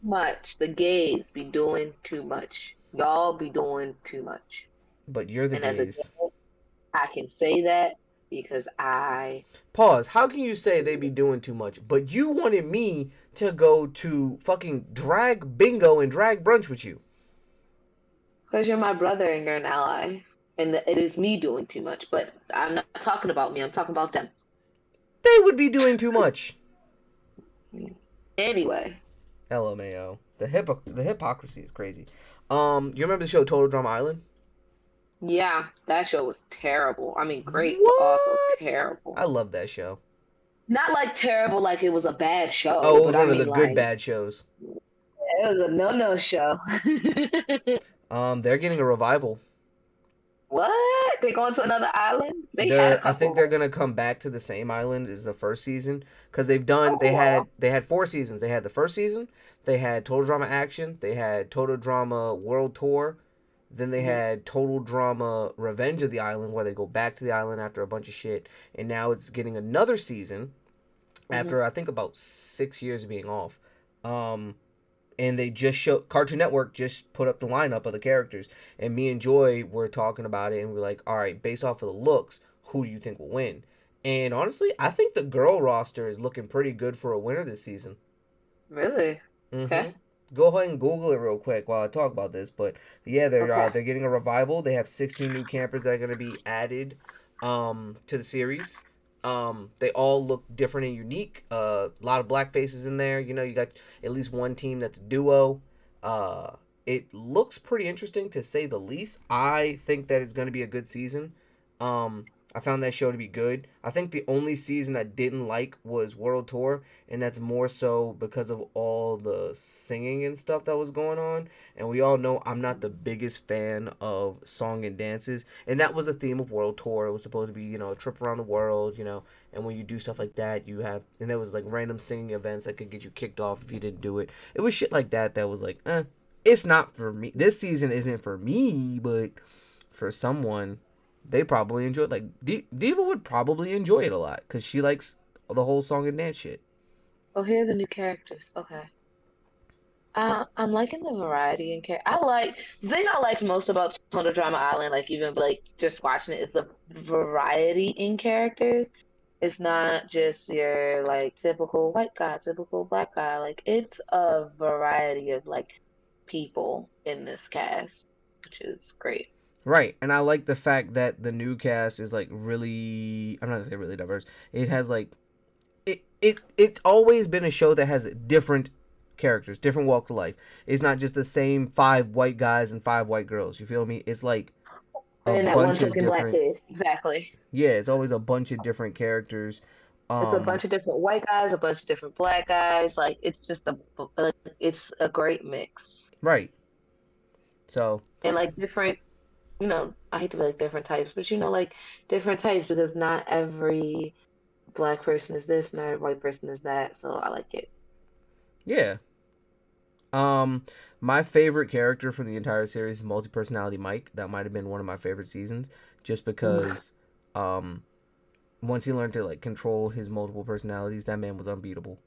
much. The gays be doing too much. Y'all be doing too much. But you're the And as a gays. gay, I can say that because I, Pause. How can you say they be doing too much? But you wanted me to go to fucking drag bingo and drag brunch with you. because you're my brother and you're an ally. And it is me doing too much. But I'm not talking about me. I'm talking about them. They would be doing too much. Anyway, LMAO. The hypocrisy is crazy. You remember the show Total Drama Island? yeah, that show was terrible. I mean, great, but also What? terrible. I love that show. Not like terrible, like it was a bad show, Oh, it but was I one of the mean, good like, bad shows. It was a no-no show. They're getting a revival. What? They going to another island? They had a I think couple, they're right? gonna come back to the same island as the first season because Oh wow. they had 4 seasons. They had the first season, they had Total Drama Action, they had Total Drama World Tour, then they Hmm. had Total Drama Revenge of the Island where they go back to the island after a bunch of shit, and now it's getting another season Hmm. after I think about 6 years of being off. Um, and they just show Cartoon Network just put up the lineup of the characters, and me and Joy were talking about it, and we're like, all right, based off of the looks, who do you think will win? And honestly, I think the girl roster is looking pretty good for a winner this season. Really? Okay. Mm-hmm. Go ahead and Google it real quick while I talk about this. But yeah, Okay. they're getting a revival. They have 16 new campers that are going to be added to the series. They all look different and unique. A lot of black faces in there. You know, you got at least one team that's a duo. Uh, it looks pretty interesting to say the least. I think that it's going to be a good season. Um, I found that show to be good. I think the only season I didn't like was World Tour, and that's more so because of all the singing and stuff that was going on. And we all know I'm not the biggest fan of song and dances, and that was the theme of World Tour. It was supposed to be, you know, a trip around the world, you know, and when you do stuff like that, you have, and there was like random singing events that could get you kicked off if you didn't do it. It was shit like that that was like, it's not for me. This season isn't for me, but for someone, they probably enjoy it. Like Diva would probably enjoy it a lot because she likes the whole song and dance shit. Oh, here are the new characters. Okay. I'm liking the variety in character. I like the thing I liked most about Total Drama Island, like even like just watching it, is the variety in characters. It's not just your like typical white guy, typical black guy. Like it's a variety of like people in this cast, which is great. Right, and I like the fact that the new cast is like really. I'm not gonna say really diverse. It has like it's always been a show that has different characters, different walks of life. It's not just the same 5 white guys and 5 white girls. You feel me? It's like a And that one bunch of token black different. kid. Exactly. Yeah, it's always a bunch of different characters. It's a Um, bunch of different white guys, a bunch of different black guys. Like it's just like, it's a great mix. right. So And like different, I hate to be like different types, but like different types because not every black person is this, not every white person is that. So I like it. yeah. Um, my favorite character from the entire series is multi personality Mike. That might have been one of my favorite seasons, just because um once he learned to like control his multiple personalities, that man was unbeatable.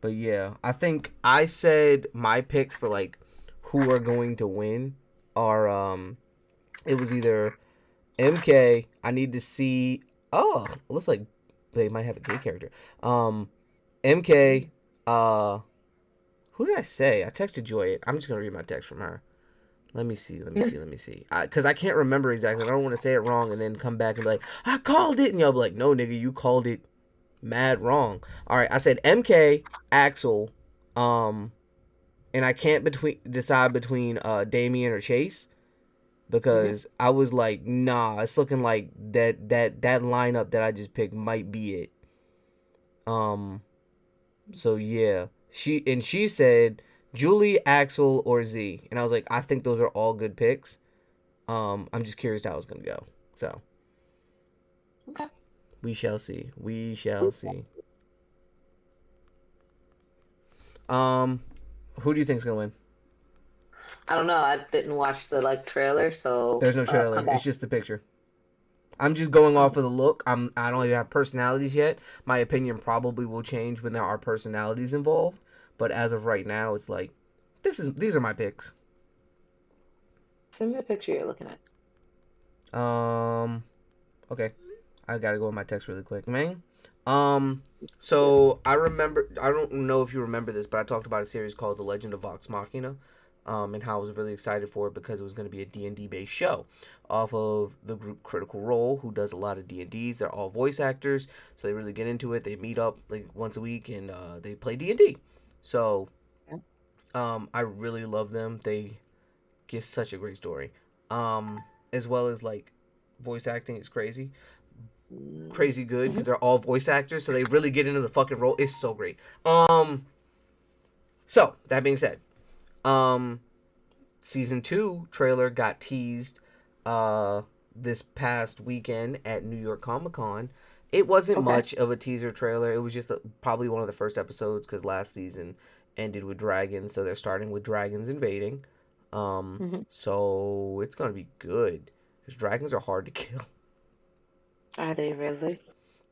But yeah, I think I said my picks for like who are going to win are it was either MK. I need to see. Oh, it looks like they might have a gay character. MK. Uh, who did I say? I texted Joy it. I'm just gonna read my text from her. Let me see. Let me see. Let me see. Because I can't remember exactly. I don't want to say it wrong and then come back and be like, I called it, and y'all be like, no, nigga, you called it mad wrong. All right, I said MK, Axel, um, and I can't decide between Damien or Chase Mhm. because I was like, nah, it's looking like that lineup that I just picked might be it. Um, so yeah, she said Julie, Axel, or Z, and I was like, I think those are all good picks. I'm just curious how it's gonna go. So Okay. we shall see. We shall see. Um, who do you think's gonna win? I don't know. I didn't watch the like trailer, so There's no trailer. come back. It's just the picture. I'm just going off Oh, of the look. I don't even have personalities yet. My opinion probably will change when there are personalities involved. But as of right now, it's like these are my picks. send me the picture you're looking at. Um, okay, I gotta go in my text really quick, man. Yeah. So I remember. I don't know if you remember this, but I talked about a series called The Legend of Vox Machina, and how I was really excited for it because it was going to be a D&D based show off of the group Critical Role, who does a lot of D&Ds. They're all voice actors, so they really get into it. They meet up like once a week and they play D&D. So I really love them. They give such a great story, as well as like voice acting is crazy, crazy good Mm-hmm. because they're all voice actors, so they really get into the fucking role. It's so great. So that being said, um, season 2 trailer got teased uh this past weekend at New York Comic Con. It wasn't Okay. much of a teaser trailer. It was just probably one of the first episodes because last season ended with dragons, so they're starting with dragons invading. Hmm. So it's gonna be good because dragons are hard to kill. Are they really?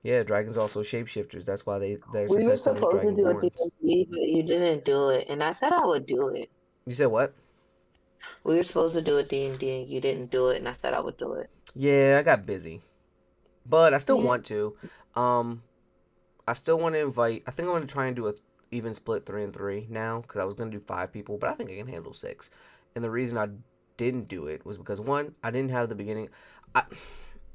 Yeah, dragons are also shapeshifters. That's why there's We a were such thing as supposed to do a dragonborns. D&D, but you didn't do it, and I said I would do it. You said what? We were supposed to do a D&D, and you didn't do it, and I said I would do it. Yeah, I got busy, but I still Yeah. want to. Um, I still want to invite. I think I'm going to try and do a even split 3 and 3 now because I was going to do 5 people, but I think I can handle 6. And the reason I didn't do it was because one, I didn't have the beginning. I,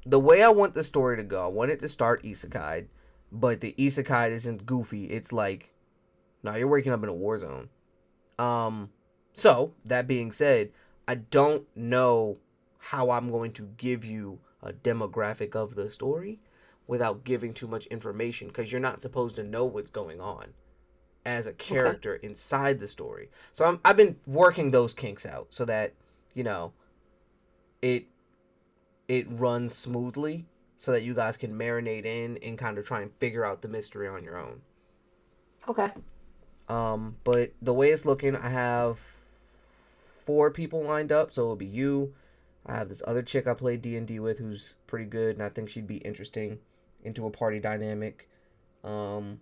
the way I want the story to go, I want it to start isekai, but the isekai isn't goofy. It's like, no, you're waking up in a war zone. Um, so that being said, I don't know how I'm going to give you a demographic of the story without giving too much information because you're not supposed to know what's going on as a Okay. character inside the story. So I've been working those kinks out so that you know it it runs smoothly, so that you guys can marinate in and kind of try and figure out the mystery on your own. Okay. But the way it's looking, I have 4 people lined up, so it'll be you. I have this other chick I played D&D with who's pretty good, and I think she'd be interesting into a party dynamic. Um,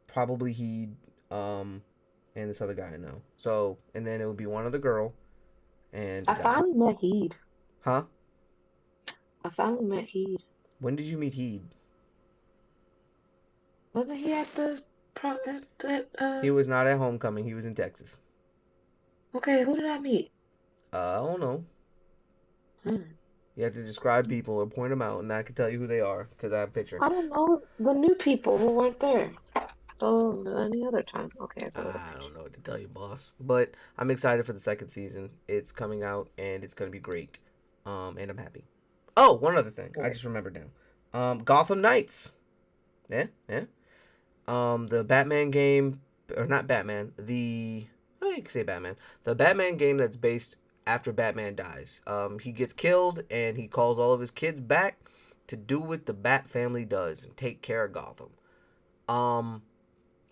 Probably he, and this other guy I know. So, and then it would be one other girl and a I guy. finally met Heed. Huh? I finally met Heed. When did you meet Heed? Wasn't he at the He was not at homecoming. He was in Texas. okay, who did I meet? I don't know. Hmm. You have to describe people or point them out, and I can tell you who they are because I have a picture. I don't know the new people who weren't there. Oh, any other time. Okay, I forgot a I don't picture. know what to tell you, boss. But I'm excited for the second season. It's coming out and it's gonna be great. And I'm happy. Oh, one other thing. I Right. just remembered now. Gotham Knights. Yeah, yeah. The Batman game, or not Batman. Oh, you can say Batman. The Batman game that's based after Batman dies. He gets killed and he calls all of his kids back to do what the Bat family does and take care of Gotham. Um,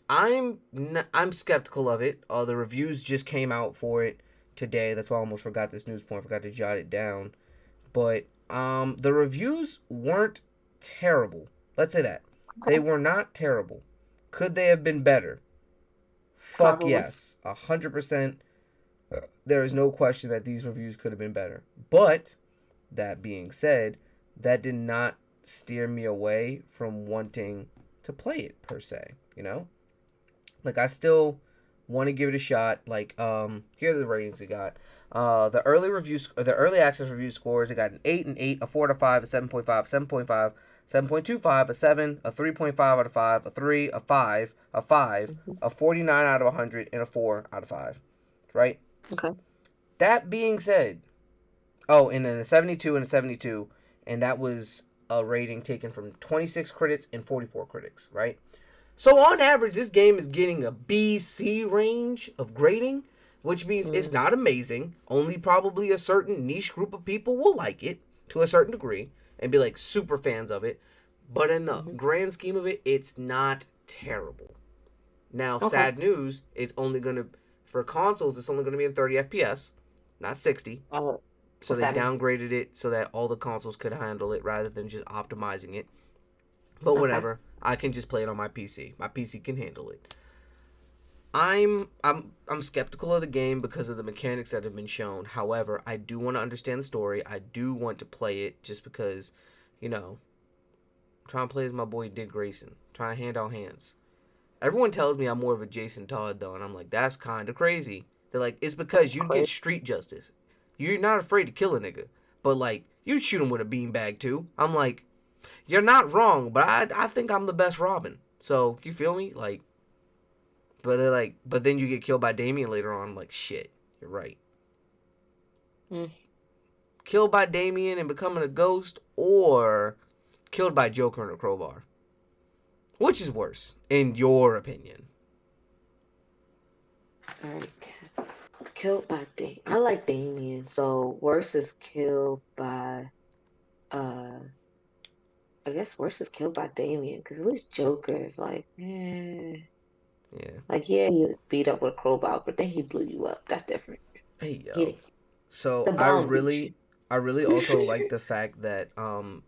I'm skeptical of it. The reviews just came out for it today. That's why I almost forgot this news point. Forgot to jot it down. But the reviews weren't terrible. Let's say that they Okay. were not terrible. Could they have been better? Fuck Probably. yes, 100%. There is no question that these reviews could have been better. But that being said, that did not steer me away from wanting to play it per se. You know, like I still want to give it a shot. Like here are the ratings it got. The early access review scores. It got an 8, an 8, a 4 out of 5, a 7.5, 7.5, 7.25, a 7, a 3.5 out of 5, a 3, a 5, a 5, Hmm. a 49 out of 100, and a 4 out of 5. Right? Okay. That being said, oh, and then a 72 and a 72, and that was a rating taken from 26 critics and 44 critics, right? So on average, this game is getting a B C range of grading, which means it's Mm-hmm. not amazing. Only probably a certain niche group of people will like it to a certain degree and be like super fans of it. But in the Hmm. grand scheme of it, it's not terrible. Now, Okay. sad news, it's only gonna for consoles, it's only gonna be in 30 FPS, not 60. So What's they that mean? downgraded it so that all the consoles could handle it rather than just optimizing it. But Okay. whatever, I can just play it on my PC. My PC can handle it. I'm skeptical of the game because of the mechanics that have been shown. However, I do want to understand the story. I do want to play it just because, you know, I'm trying to play as my boy Dick Grayson. Trying to hand out hands. Everyone tells me I'm more of a Jason Todd though, and I'm like, that's kind of crazy. They're like, it's because you get Crazy. street justice. You're not afraid to kill a nigga, but like you shoot him with a beanbag too. I'm like, you're not wrong, but I think I'm the best Robin. So you feel me? Like, but they're like, but then you get killed by Damien later on. I'm like, shit, you're right. Mm. Killed by Damien and becoming a ghost, or killed by Joker and a crowbar. Which is worse, in your opinion? All right. Killed by Damien. I like Damien. So worse is killed by uh I guess worse is killed by Damien because at least Joker is Yeah. like yeah, he was beat up with a crowbar, but then he blew you up. That's different. Hey Get yo. it? So The bomb beat you. I really also like the fact that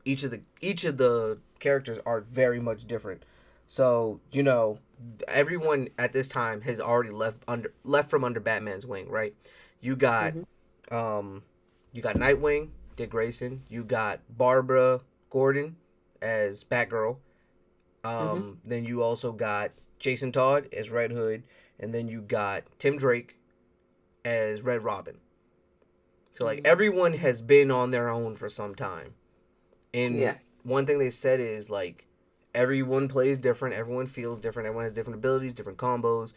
each of the characters are very much different. So, you know, everyone at this time has already left from under Batman's wing, right? You got Hmm. um you got Nightwing, Dick Grayson, you got Barbara Gordon as Batgirl. Hmm. Then you also got Jason Todd as Red Hood, and then you got Tim Drake as Red Robin. So like everyone Hmm. has been on their own for some time. And Yeah. one thing they said is like everyone plays different, everyone feels different, everyone has different abilities, different combos.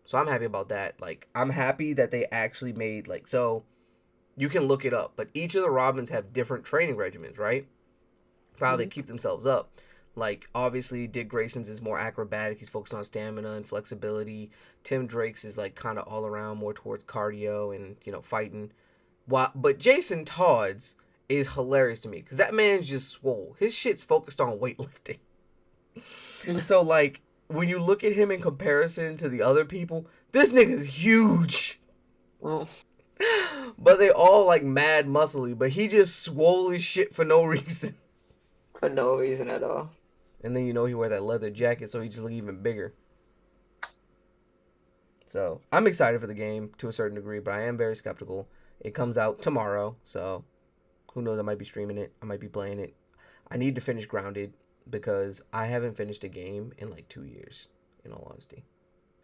So I'm happy about that. Like I'm happy that they actually made like so you can look it up, but each of the Robins have different training regimens, right? For how they Hmm. keep themselves up. Like obviously Dick Grayson's is more acrobatic, he's focused on stamina and flexibility. Tim Drake's is like kind of all around more towards cardio and, you know, fighting. But Jason Todd's is hilarious to me because that man's just swole. His shit's focused on weightlifting. So like when you look at him in comparison to the other people, this nigga's huge. Well, But they all like mad muscly, but he just swole as shit for no reason. for no reason at all. And then you know he wear that leather jacket, so he just look even bigger. So I'm excited for the game to a certain degree, but I am very skeptical. It comes out tomorrow, so who knows? I might be streaming it. I might be playing it. I need to finish Grounded because I haven't finished a game in like 2 years. In all honesty,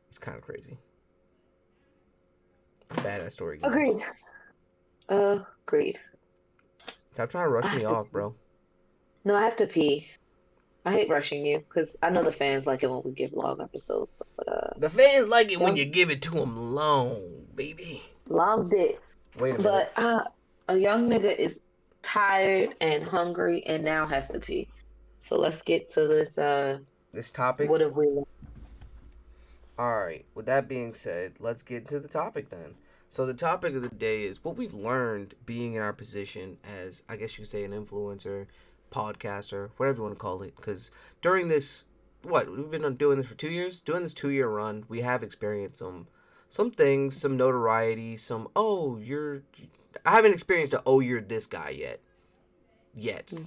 it's kind of crazy. I'm bad at story games. Agreed. Agreed. Stop trying to I rush me have to off, pee. bro. No, I have to pee. I hate rushing you because I know the fans like it when we give long episodes, but The fans like it when young you give it to them long, baby. long dick. Wait a minute. But a young nigga is tired and hungry and now has to pee. So let's get to this. This What topic. have we learned? All right. With that being said, let's get to the topic then. So the topic of the day is what we've learned being in our position as, I guess you could say, an influencer, podcaster, whatever you want to call it. Because during this, what we've been doing this for 2 years, doing this 2 year run, we have experienced some things, some notoriety, some oh you're. I haven't experienced a oh you're this guy yet.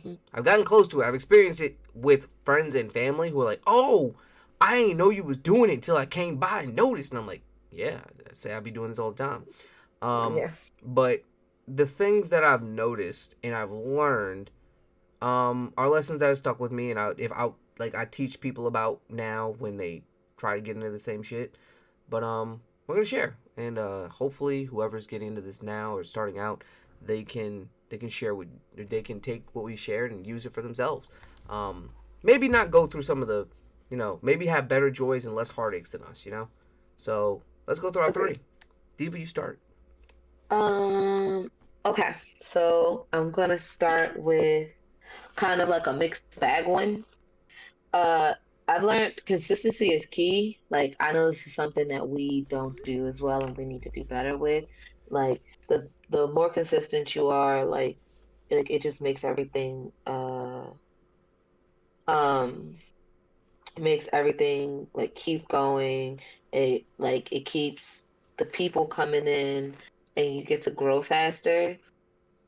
Hmm. I've gotten close to it. I've experienced it with friends and family who are like, "Oh, I didn't know you was doing it until I came by and noticed." And I'm like, "Yeah, I say I be doing this all the time." Um, Yeah. but the things that I've noticed and I've learned are lessons that have stuck with me, and I teach people about now when they try to get into the same shit. But we're gonna share, and hopefully whoever's getting into this now or starting out, they can share what they can take what we shared and use it for themselves. Um, maybe not go through some of the, you know, maybe have better joys and less heartaches than us, you know. So let's go through our three. Agreed. Diva, you start. Um. Okay. So I'm gonna start with kind of like a mixed bag one. Uh, I've learned consistency is key. Like, I know this is something that we don't do as well and we need to do better with. Like, the more consistent you are, like it just makes everything um makes everything like keep going. It keeps the people coming in and you get to grow faster.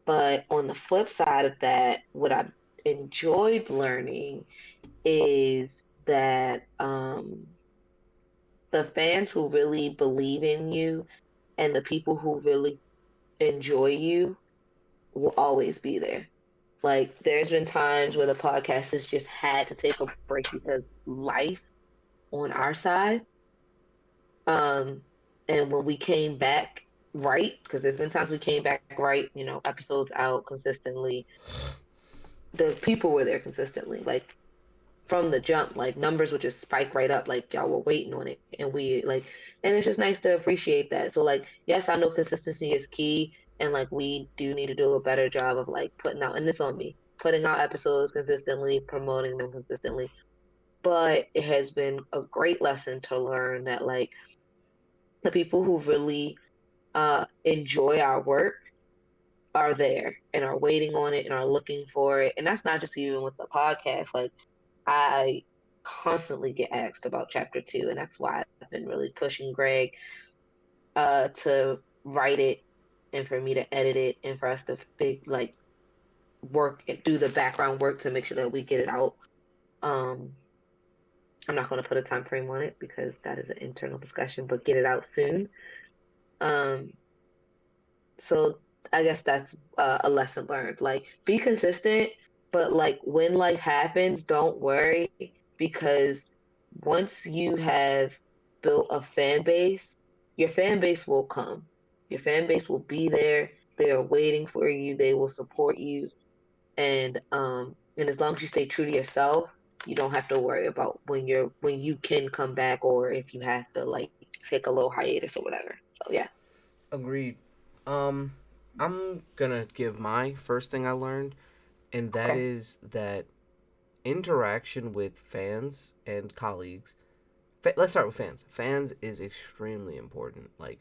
But on the flip side of that, what I enjoyed learning is that the fans who really believe in you and the people who really enjoy you will always be there. Like there's been times where the podcast has just had to take a break because life on our side. Um, and when we came back right, because there's been times we came back right, you know, episodes out consistently. The people were there consistently. Like from the jump, like numbers would just spike right up, like y'all were waiting on it, and and it's just nice to appreciate that. So like, yes, I know consistency is key, and like we do need to do a better job of like putting out, and this on me, putting out episodes consistently, promoting them consistently. But it has been a great lesson to learn that like The people who really enjoy our work are there and are waiting on it and are looking for it. And that's not just even with the podcast. Like I constantly get asked about chapter 2, and that's why I've been really pushing Greg to write it and for me to edit it and for us to like work and do the background work to make sure that we get it out. Um, I'm not going to put a time frame on it because that is an internal discussion, but get it out soon. Um, so I guess that's a lesson learned. Like, be consistent, but like when life happens, don't worry because once you have built a fan base, your fan base will come. Your fan base will be there. They are waiting for you. They will support you, and as long as you stay true to yourself, you don't have to worry about when you can come back or if you have to like take a little hiatus or whatever. So yeah. Agreed. Um, I'm gonna give my first thing I learned, and that Okay. is that interaction with fans and colleagues. Let's start with fans. Fans is extremely important. Like,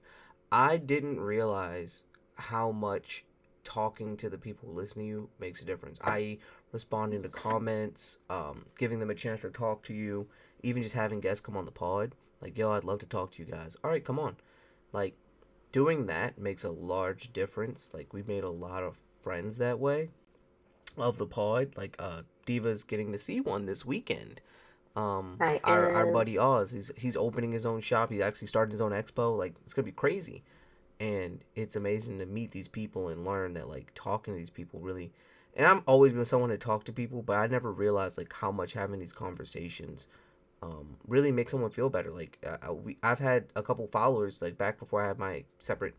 I didn't realize how much talking to the people who listen to you makes a difference. I.e., responding to comments, giving them a chance to talk to you, even just having guests come on the pod. Like, yo, I'd love to talk to you guys. All right, come on. Like, doing that makes a large difference. Like, we made a lot of friends that way of the pod. Like, Diva's getting to see one this weekend. I Our am. buddy Oz, he's opening his own shop. He's actually starting his own expo. Like, it's gonna be crazy, and it's amazing to meet these people and learn that like talking to these people really. And I'm always been someone to talk to people, but I never realized like how much having these conversations really makes someone feel better. Like I've had a couple followers like back before I had my separate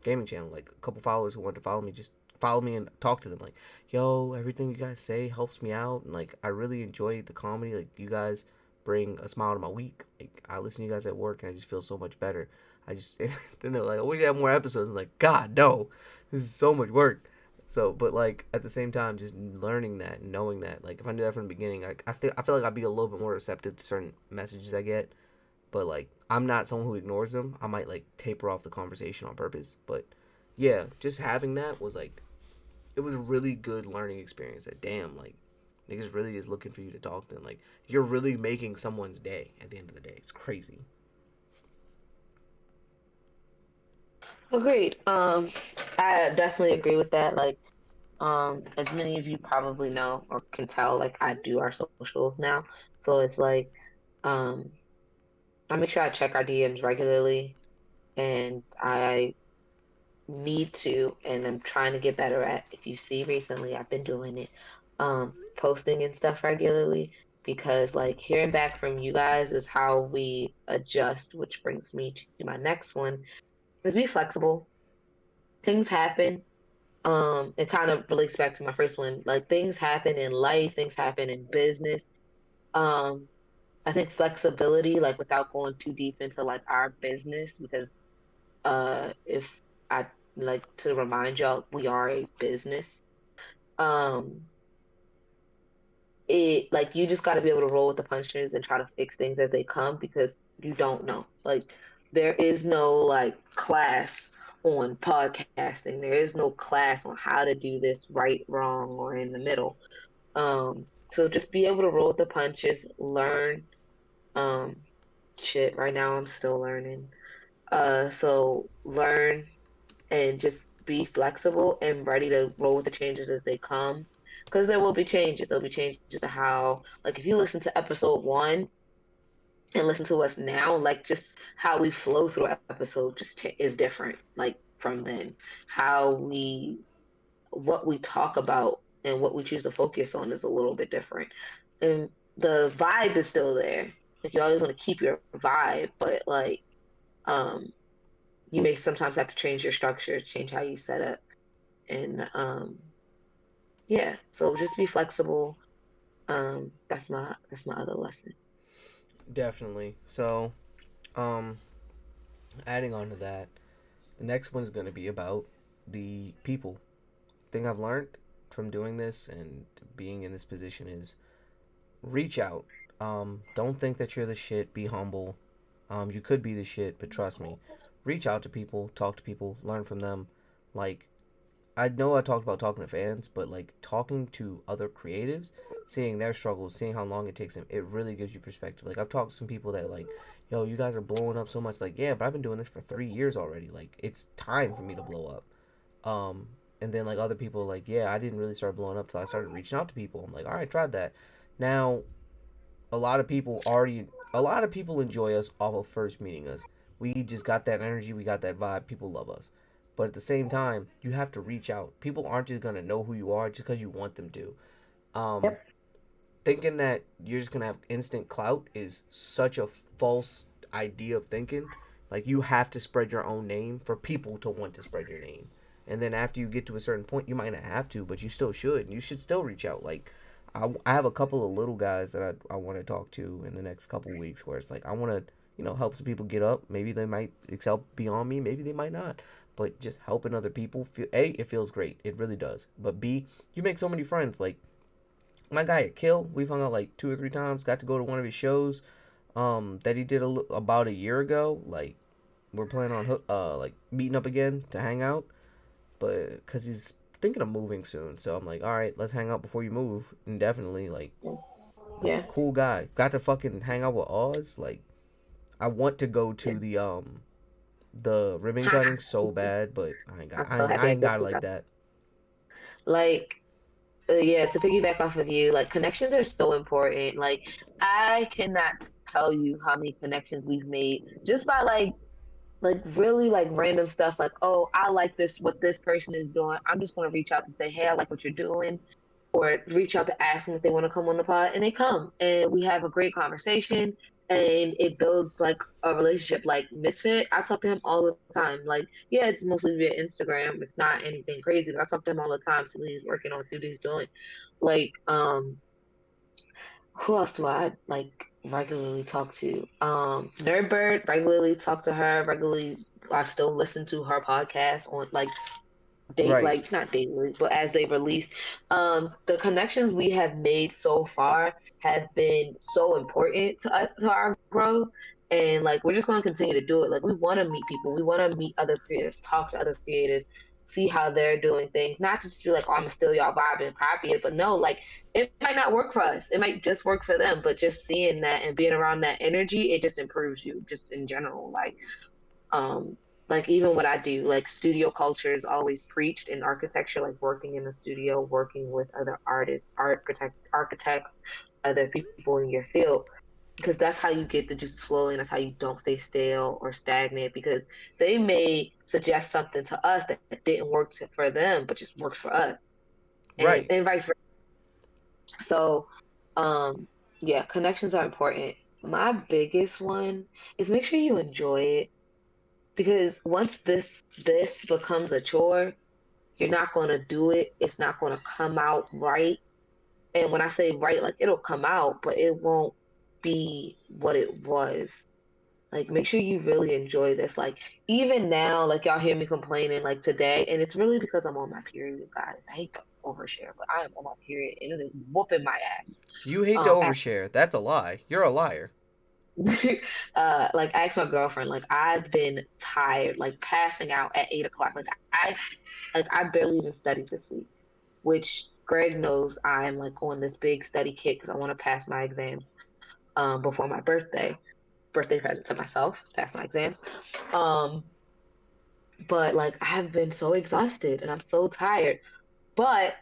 gaming channel. Like a couple followers who wanted to follow me, just follow me and talk to them. Like, yo, everything you guys say helps me out, and like I really enjoy the comedy. Like you guys bring a smile to my week. Like I listen to you guys at work, and I just feel so much better. I just then they're like, I wish you had more episodes. I'm like, God, no, this is so much work. So, but like at the same time, just learning that, and knowing that, like if I knew that from the beginning, I feel like I'd be a little bit more receptive to certain messages I get, but like I'm not someone who ignores them. I might like taper off the conversation on purpose. But yeah, just having that was like it was a really good learning experience. That damn, like niggas really is looking for you to talk to them. Like you're really making someone's day at the end of the day. It's crazy. Agreed. I definitely agree with that. Like, as many of you probably know or can tell, like I do our socials now. So it's like, um, I make sure I check our DMs regularly and I need to, and I'm trying to get better at. If you see recently, I've been doing it, posting and stuff regularly because like hearing back from you guys is how we adjust, which brings me to my next one is be flexible. Things happen. It kind of relates back to my first one. Like things happen in life, things happen in business. Um, I think flexibility, like without going too deep into like our business, because if I like to remind y'all, we are a business. Um, it like you just got to be able to roll with the punches and try to fix things as they come because you don't know. Like there is no like class on podcasting. There is no class on how to do this right, wrong, or in the middle. So just be able to roll with the punches, learn. Um, shit, right now I'm still learning. So learn and just be flexible and ready to roll with the changes as they come. Because there will be changes. There'll be changes to how, like, if you listen to episode 1 and listen to us now, like, just how we flow through episode is different, like, from then. What we talk about and what we choose to focus on is a little bit different. And the vibe is still there. Like, you always want to keep your vibe, but, like, um, you may sometimes have to change your structure, change how you set up and yeah, so just be flexible. That's my other lesson. Definitely. So, um, adding on to that, the next one is going to be about the people. Thing I've learned from doing this and being in this position is reach out. Don't think that you're the shit. Be humble. You could be the shit, but trust me, reach out to people, talk to people, learn from them. Like, I know I talked about talking to fans, but like talking to other creatives, seeing their struggles, seeing how long it takes them, it really gives you perspective. Like, I've talked to some people that like, yo, you guys are blowing up so much. Like, yeah, but I've been doing this for 3 years already. Like, it's time for me to blow up. And then like other people like, yeah, I didn't really start blowing up till I started reaching out to people. I'm like, all right, tried that. Now a lot of people enjoy us off of first meeting us. We just got that energy, we got that vibe, people love us. But at the same time, you have to reach out. People aren't just gonna know who you are just because you want them to. Um, Yep. Thinking that you're just gonna have instant clout is such a false idea of thinking. Like, you have to spread your own name for people to want to spread your name. And then after you get to a certain point, you might not have to, but you still should. You should still reach out. Like, I have a couple of little guys that I want to talk to in the next couple weeks where it's like I want to, help some people get up. Maybe they might excel beyond me. Maybe they might not. But just helping other people, it feels great. It really does. But B, you make so many friends. Like, my guy at Kill, we've hung out like 2 or 3 times. Got to go to one of his shows, that he did about a year ago. Like, we're planning on like meeting up again to hang out, but because he's thinking of moving soon, so I'm like, all right, let's hang out before you move indefinitely. Like Yeah. cool guy. Got to fucking hang out with Oz. Like, I want to go Yeah. to the ribbon cutting so bad, but I'm so I happy I ain't get got it to like go. that. Like, yeah, to piggyback off of you, like connections are so important. Like, I cannot tell you how many connections we've made just by like really like random stuff like, oh, I like this what this person is doing. I'm just gonna reach out to say, hey, I like what you're doing, or reach out to ask them if they want to come on the pod, and they come and we have a great conversation, and it builds like a relationship. Like Misfit, I talk to him all the time. Like, yeah, it's mostly via Instagram. It's not anything crazy, but I talk to him all the time. See what he's working on, see what he's doing. Like, who else do I like regularly talk to? Nerdbird, regularly talk to her. Regularly, I still listen to her podcast on date, Right, like not daily, but as they release. The connections we have made so far have been so important to us, to our growth. And like we're just going to continue to do it. Like we want to meet people, we want to meet other creators, talk to other creators, see how they're doing things. Not to just be like, oh, I'm gonna steal y'all vibe and copy it, but no, like it might not work for us. It might just work for them. But just seeing that and being around that energy, it just improves you, just in general. Um, like even what I do, like studio culture is always preached in architecture, like working in the studio, working with other artists, architects, other people in your field, because that's how you get the juices flowing. That's how you don't stay stale or stagnant, because they may suggest something to us that didn't work for them, but just works for us, right. and vice versa. So, um, yeah, connections are important. My biggest one is make sure you enjoy it, because once this becomes a chore, you're not going to do it. It's not going to come out right. And when I say right, like it'll come out, but it won't be what it was. Like make sure you really enjoy this. Like even now, like y'all hear me complaining like today, and it's really because I'm on my period, guys. I hate to overshare, but I am on my period and it is whooping my ass. You hate to Um, overshare. That's a lie. You're a liar. like I asked my girlfriend, like I've been tired, like passing out at 8 o'clock. I barely even studied this week, which Greg knows I'm like on this big study kick because I want to pass my exams before my birthday. Birthday present to myself, pass my exams. Um, but like I've been so exhausted and I'm so tired. But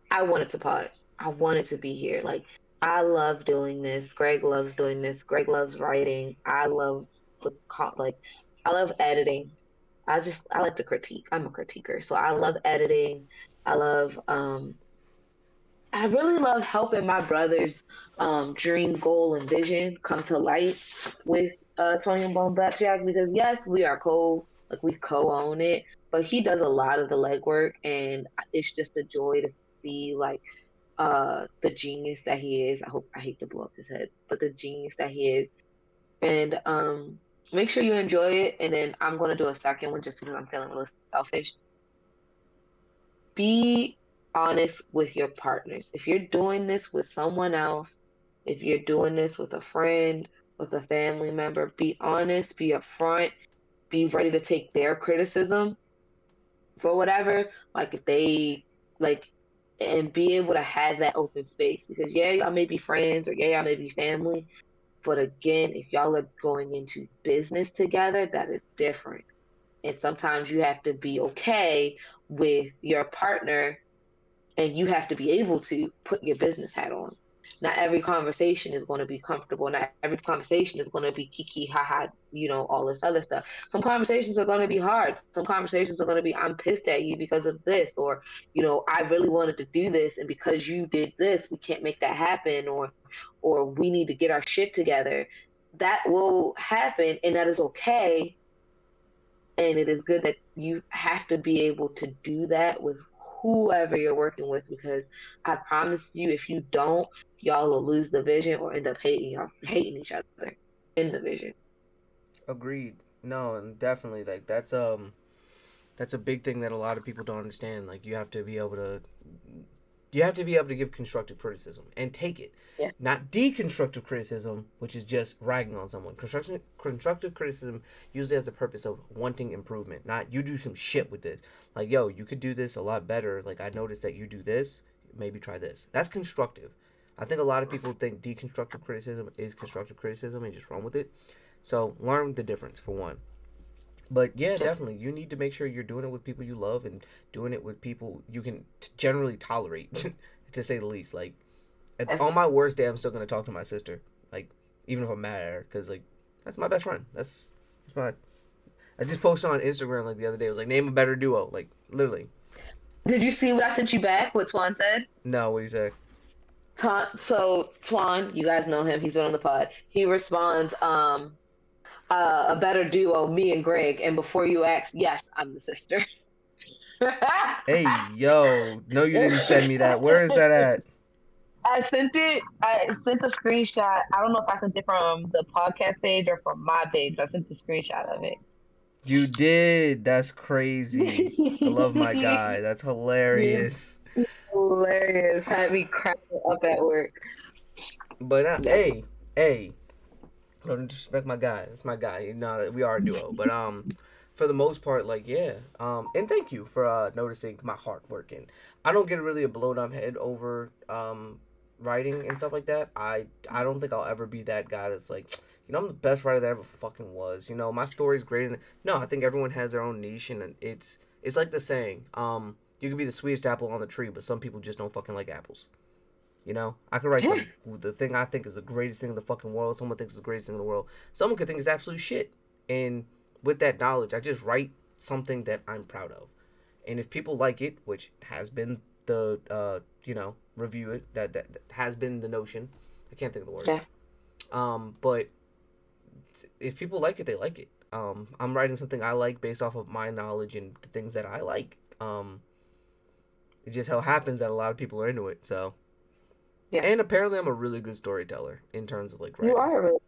I wanted to pod. I wanted to be here. Like I love doing this. Greg loves doing this. Greg loves writing. I love like I love editing. I like to critique. I'm a critiquer. So I love editing. I love I really love helping my brother's dream, goal, and vision come to light with Tony and Bone Blackjack, because yes, we are like we co-own it, but he does a lot of the legwork, and it's just a joy to see like the genius that he is. I hate to blow up his head, but the genius that he is. And make sure you enjoy it. And then I'm gonna do a second one just because I'm feeling a little selfish. Be honest with your partners. If you're doing this with someone else, if you're doing this with a friend, with a family member, be honest, be upfront, be ready to take their criticism for whatever. Like if they like and be able to have that open space because yeah, y'all may be friends or yeah, y'all may be family. But again, if y'all are going into business together, that is different. And sometimes you have to be okay with your partner and you have to be able to put your business hat on. Not every conversation is going to be comfortable. Not every conversation is going to be kiki, haha, all this other stuff. Some conversations are going to be hard. Some conversations are going to be, I'm pissed at you because of this, or, I really wanted to do this, and because you did this, we can't make that happen, or we need to get our shit together. That will happen, and that is okay, and it is good that you have to be able to do that with whoever you're working with because I promise you, if you don't, y'all will lose the vision or end up hating each other in the vision. Agreed. No, and definitely like that's a big thing that a lot of people don't understand. Like you have to be able to give constructive criticism and take it. Yeah. Not deconstructive criticism, which is just ragging on someone. Constructive criticism usually has the purpose of wanting improvement. Not you do some shit with this. Like, yo, you could do this a lot better. Like, I noticed that you do this. Maybe try this. That's constructive. I think a lot of people think deconstructive criticism is constructive criticism and just run with it. So learn the difference for one. But yeah, definitely, you need to make sure you're doing it with people you love and doing it with people you can generally tolerate, to say the least. Like, on my worst day, I'm still gonna talk to my sister. Like, even if I'm mad at her, because like that's my best friend. That's my. I just posted on Instagram like the other day. It was like name a better duo. Like literally. Did you see what I sent you back? What Twan said? No, what do you say? So Twan, you guys know him. He's been on the pod. He responds, a better duo, me and Greg. And before you ask, yes, I'm the sister. Hey yo, no, you didn't send me that. Where is that at? I sent it. I sent a screenshot. I don't know if I sent it from the podcast page or from my page, but I sent the screenshot of You did. That's crazy. I love my it. guy. That's Yeah, hilarious. hilarious. Had me cracking up at work. But Yes. hey, don't disrespect my guy. That's my guy. You know, we are a duo. But for the most part, like yeah. And thank you for noticing my hard work. And I don't get really a blown up head over writing and stuff like that. I don't think I'll ever be that guy that's like, I'm the best writer that ever fucking was. My story's great. And no, I think everyone has their own niche, and it's like the saying. You can be the sweetest apple on the tree, but some people just don't fucking like apples. I could write the thing I think is the greatest thing in the fucking world. Someone thinks it's the greatest thing in the world. Someone could think it's absolute shit. And with that knowledge, I just write something that I'm proud of. And if people like it, which has been the review it that has been the notion. I can't think of the word. Yeah. But if people like it, they like it. I'm writing something I like based off of my knowledge and the things that I like. It just how happens that a lot of people are into it. So. Yeah. And apparently, I'm a really good storyteller in terms of like You writing. are a really,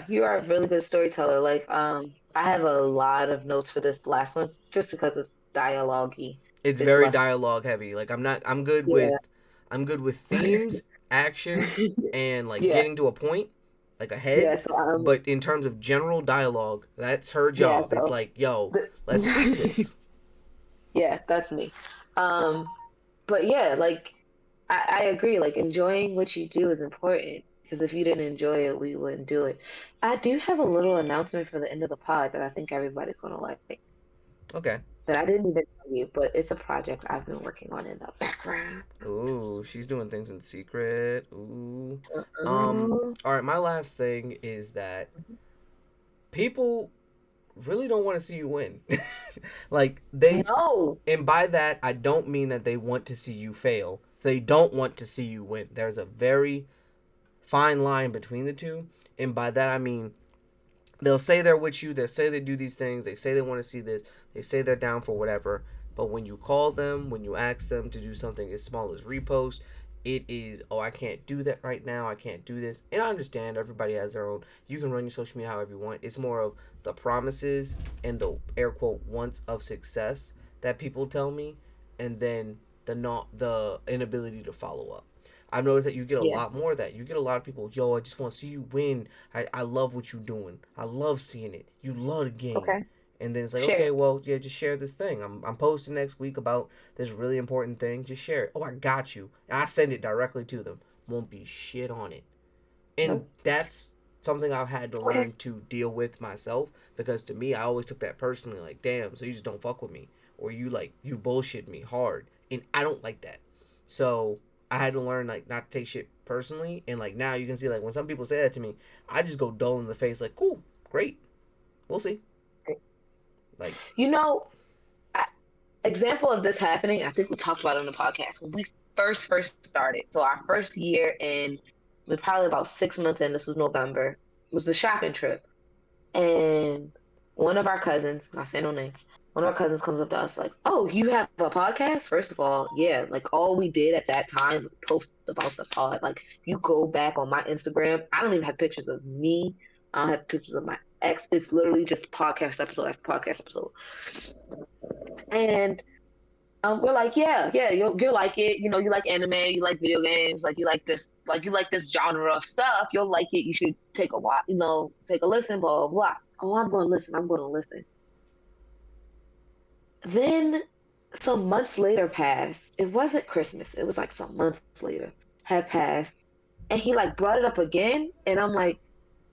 you are a really good storyteller. Like, I have a lot of notes for this last one just because it's dialogue-y. It's This very last, dialogue heavy. Like I'm not. I'm good with. yeah. I'm good with themes, action, and like Yeah. getting to a point, like ahead. Yeah. So, But in terms of general dialogue, that's her yeah. job. It's So, like, yo, let's tweak the, this. yeah, that's me. Um, but yeah, like I agree. Like enjoying what you do is important because if you didn't enjoy it, we wouldn't do it. I do have a little announcement for the end of the pod that I think everybody's gonna like. Okay. That I didn't even tell you, but it's a project I've been working on in the background. Ooh, she's doing things in secret. Ooh. Uh-uh. All right. My last thing is that people really don't want to see you win. Like No. and by that I don't mean that they want to see you fail. They don't want to see you win. There's a very fine line between the two, and by that I mean they'll say they're with you, they'll say they do these things, they say they want to see this, they say they're down for whatever, but when you call them, when you ask them to do something as small as repost, it is, oh, I can't do that right now, I can't do this. And I understand everybody has their own, you can run your social media however you want. It's more of the promises and the air quote wants of success that people tell me, and then the not the inability to follow up. I've noticed that you get a Yeah. lot more of that. You get a lot of people, yo, I just want to see you win. I love what you're doing. I love seeing it. You love the game. Okay. And then it's like, Share okay, it. well, yeah, just share this thing. I'm posting next week about this really important thing. Just share it. Oh, I got you. And I send it directly to them. Won't be shit on it. And Nope. that's something I've had to Okay. learn to deal with myself, because to me I always took that personally, like, damn, so you just don't fuck with me, or you like you bullshit me hard, and I don't like that. So I had to learn like not to take shit personally, and like now you can see like when some people say that to me, I just go dull in the face like, cool, great, we'll see. Like, You know, I, example of this happening, I think we talked about it on the podcast when we first started. So our first year and we're probably about 6 months in, this was November, was a shopping trip. And one of our cousins, not saying no names, one of our cousins comes up to us like, "Oh, you have a podcast?" First of all, yeah, like all we did at that time was post about the pod. Like, if you go back on my Instagram, I don't even have pictures of me. I don't have pictures of my ex. It's literally just podcast episode after podcast episode. And we're like, yeah, you'll like it. You know, you like anime, you like video games, like you like this genre of stuff. You'll like it. You should take a watch, take a listen, blah, blah, blah. Oh, I'm going to listen. I'm going to listen. Then some months later passed. It wasn't Christmas. It was like some months later had passed. And he like brought it up again. And I'm like,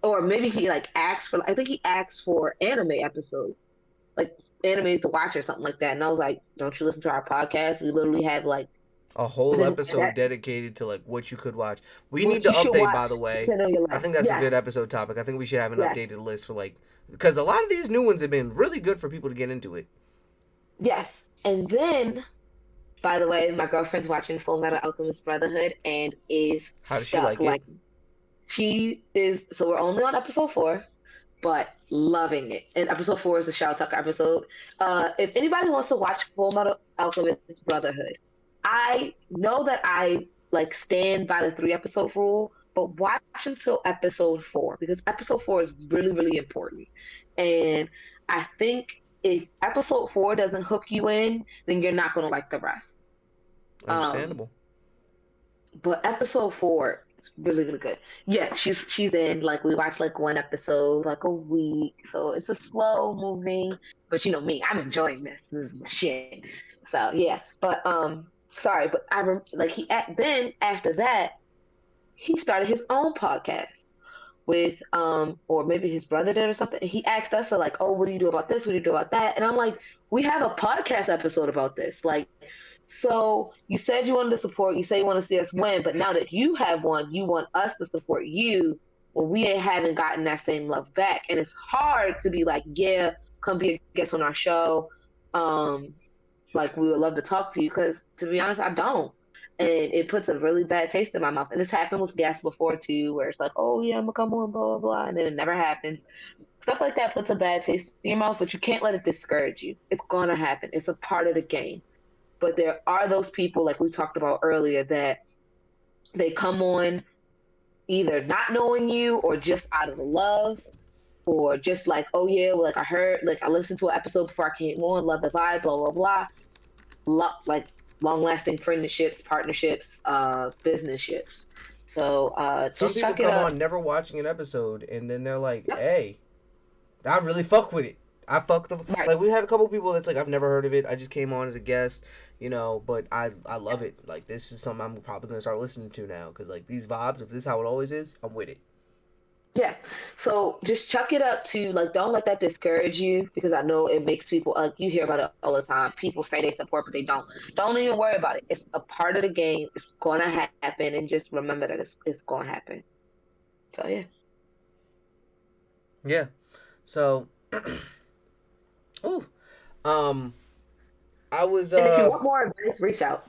or maybe he like asked for, I think he asked for anime episodes, like animes to watch or something like that. And I was like, don't you listen to our podcast? We literally have like, a I whole think episode that dedicated to like what you could watch. We need what to you should update, watch by the way. depending on your I life. think that's a good Yes, episode topic. I think we should have an yes, updated list for like, because a lot of these new ones have been really good for people to get into it. yes. And then, by the way, my girlfriend's watching Full Metal Alchemist Brotherhood and is How does she stuck. like it? Like, she is, so we're only on episode 4, but loving it. And episode 4 is the Shao Tucker episode. If anybody wants to watch Full Metal Alchemist Brotherhood, I know that I like stand by the 3 episode rule, but watch until episode 4 because episode 4 is really, really important. And I think if episode 4 doesn't hook you in, then you're not going to like the rest. Um, Understandable. but episode 4 is really, really good. Yeah, she's in, like, we watch like one episode like a week, so it's a slow moving. But you know me, I'm enjoying this. This is my shit. So yeah, but sorry, but like then after that he started his own podcast with or maybe his brother did or something. He asked us to like, oh, what do you do about this? What do you do about that? And I'm like, we have a podcast episode about this. Like, so you said you wanted to support, you say you want to see us win, but now that you have one, you want us to support you when we haven't gotten that same love back. And it's hard to be like, yeah, come be a guest on our show. Um, like we would love to talk to you because to be honest, I don't. And it puts a really bad taste in my mouth. And it's happened with guests before too, where it's like, oh yeah, I'm gonna come on, blah blah blah, and then it never happens. Stuff like that puts a bad taste in your mouth, but you can't let it discourage you. It's gonna happen. It's a part of the game. But there are those people, like we talked about earlier, that they come on either not knowing you or just out of love or just like, oh yeah, well, like I heard, like I listened to an episode before I came on, love the vibe, blah blah blah. Like long lasting friendships, partnerships, business ships. So Some just people chuck it come up. on never watching an episode, and then they're like, Yep. hey, I really fuck with it. I fuck the Right. like. We had a couple people that's like, I've never heard of it. I just came on as a guest, but I love it. Like, this is something I'm probably gonna start listening to now, because like these vibes, if this is how it always is, I'm with it. Yeah. So just chuck it up to like don't let that discourage you because I know it makes people like you hear about it all the time. People say they support but they don't. Don't even worry about it. It's a part of the game. It's gonna happen and just remember that it's gonna happen. So yeah. Yeah. So, ooh, um, I was And if you want more advice, reach out.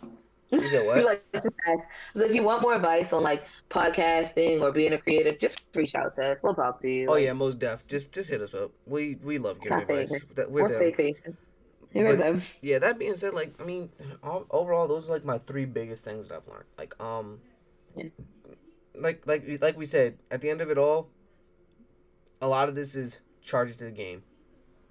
You said You what? like just ask. So if you want more advice on like podcasting or being a creative, just reach out to us. We'll talk to you. Oh yeah, Like most def. Just hit us up. We love it's giving not advice. famous. That we're We're them. fake faces. You're But them. yeah, that being said, like, I mean, overall, those are like my three biggest things that I've learned. Like, Yeah. like we said, at the end of it all, a lot of this is charge it to the game.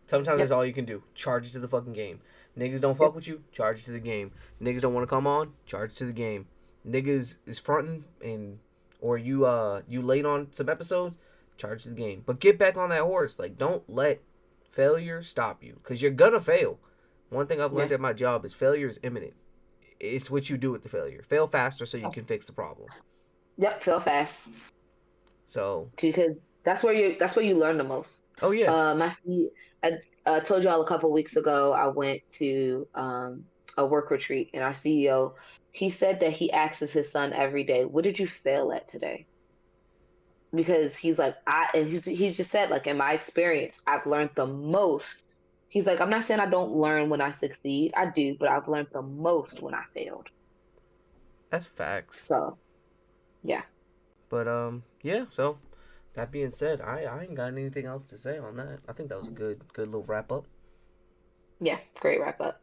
Sometimes that's Yep. all you can do. Charge it to the fucking game. Niggas don't fuck Yep. with you, charge it to the game. Niggas don't want to come on, charge it to the game. Niggas is fronting and or you late on some episodes, charge the game. But get back on that horse. Like don't let failure stop you because you're gonna fail. One thing I've Yeah. learned at my job is failure is imminent. It's what you do with the failure. Fail faster so you Oh, can fix the problem. yep. Fail fast So, because that's where you learn the most. oh yeah, I see. I told y'all a couple weeks ago I went to a work retreat, and our CEO he said that he asks his son every day, "What did you fail at today?" Because he's like, he's just said like in my experience, I've learned the most. He's like, I'm not saying I don't learn when I succeed, I do, but I've learned the most when I failed. that's facts. So yeah, But yeah. So that being said, I ain't got anything else to say on that. I think that was a good little wrap up. yeah, great wrap up.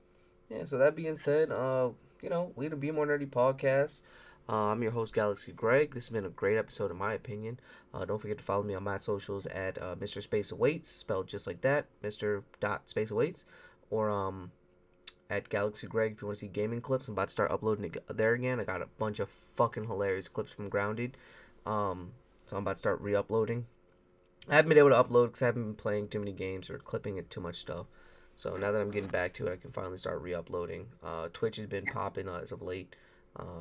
Yeah, so that being said, we the Be More Nerdy podcast. I'm your host, Galaxy Greg. This has been a great episode, in my opinion. Don't forget to follow me on my socials at Mr. Space Awaits, spelled just like that, Mr. Dot Space Awaits, or at Galaxy Greg if you want to see gaming clips. I'm about to start uploading it there again. I got a bunch of fucking hilarious clips from Grounded, so I'm about to start re-uploading. I haven't been able to upload because I haven't been playing too many games or clipping it too much stuff. So now that I'm getting back to it, I can finally start re-uploading. Twitch has been popping as of late.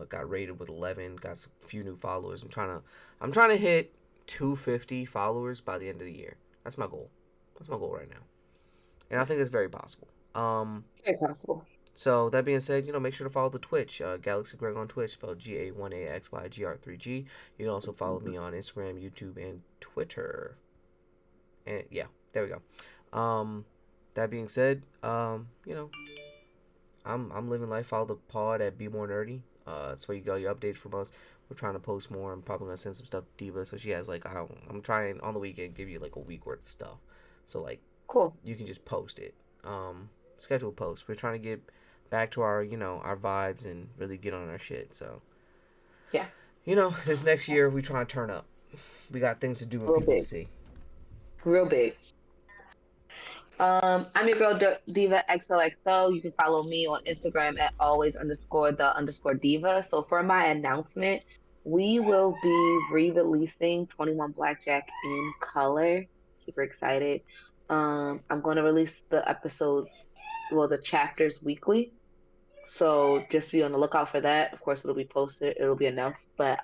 Got rated with 11. Got a few new followers. I'm trying to hit 250 followers by the end of the year. That's my goal. That's my goal right now, and I think it's very possible. Very possible. So that being said, make sure to follow the Twitch, Galaxy Greg on Twitch, spelled GA1AXYGR3G. You can also follow me on Instagram, YouTube, and Twitter. And yeah, there we go. That being said, I'm living life. Follow the pod at Be More Nerdy. That's where you get all your updates from us. We're trying to post more. I'm probably gonna send some stuff to Diva, so she has like I'm trying on the weekend give you like a week worth of stuff. So like Cool. you can just post it. Schedule posts. We're trying to get back to our vibes and really get on our shit. So Yeah, this next year we try to turn up. We got things to do and real people to big, see. real big. I'm your girl Diva XOXO. You can follow me on Instagram at always underscore the underscore diva. So for my announcement, we will be re-releasing 21 Blackjack in color. Super excited. I'm going to release the episodes, well, the chapters weekly. So just be on the lookout for that. Of course, it'll be posted, it'll be announced. But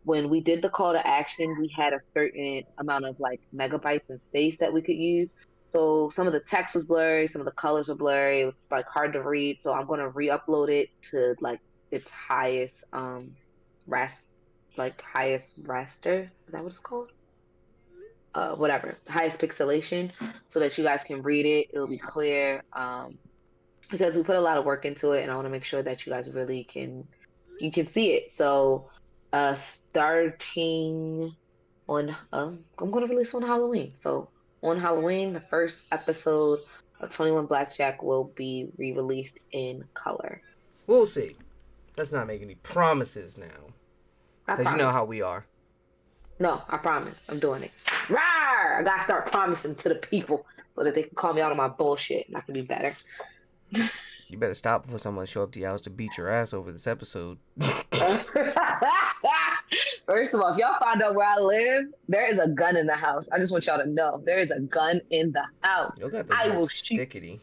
when we did the call to action, we had a certain amount of like megabytes and space that we could use. So some of the text was blurry, some of the colors were blurry. It was like hard to read. So I'm gonna re-upload it to like its highest rest, like highest raster. Is that what it's called? Whatever, highest pixelation, so that you guys can read it. It'll be clear. Because we put a lot of work into it, and I want to make sure that you guys really can see it. So, starting on I'm going to release on Halloween. So on Halloween, the first episode of 21 Blackjack will be re-released in color. We'll see. Let's not make any promises now, I cause you know how promise. we are. No, I promise. I'm doing it. Rawr! I gotta start promising to the people so that they can call me out on my bullshit and I can do better. You better stop before someone show up to your house to beat your ass over this episode. First of all, if y'all find out where I live, there is a gun in the house. I just want y'all to know there is a gun in the house. You got the I good will shoot. stickity.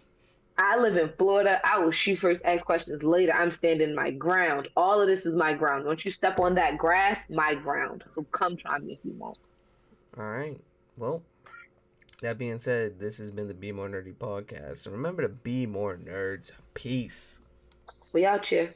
I live in Florida. I will shoot first, ask questions later. I'm standing my ground. All of this is my ground. Once you step on that grass, my ground. So come try me if you want. All right. Well, that being said, this has been the Be More Nerdy podcast. And remember to be more nerds. Peace. We out here.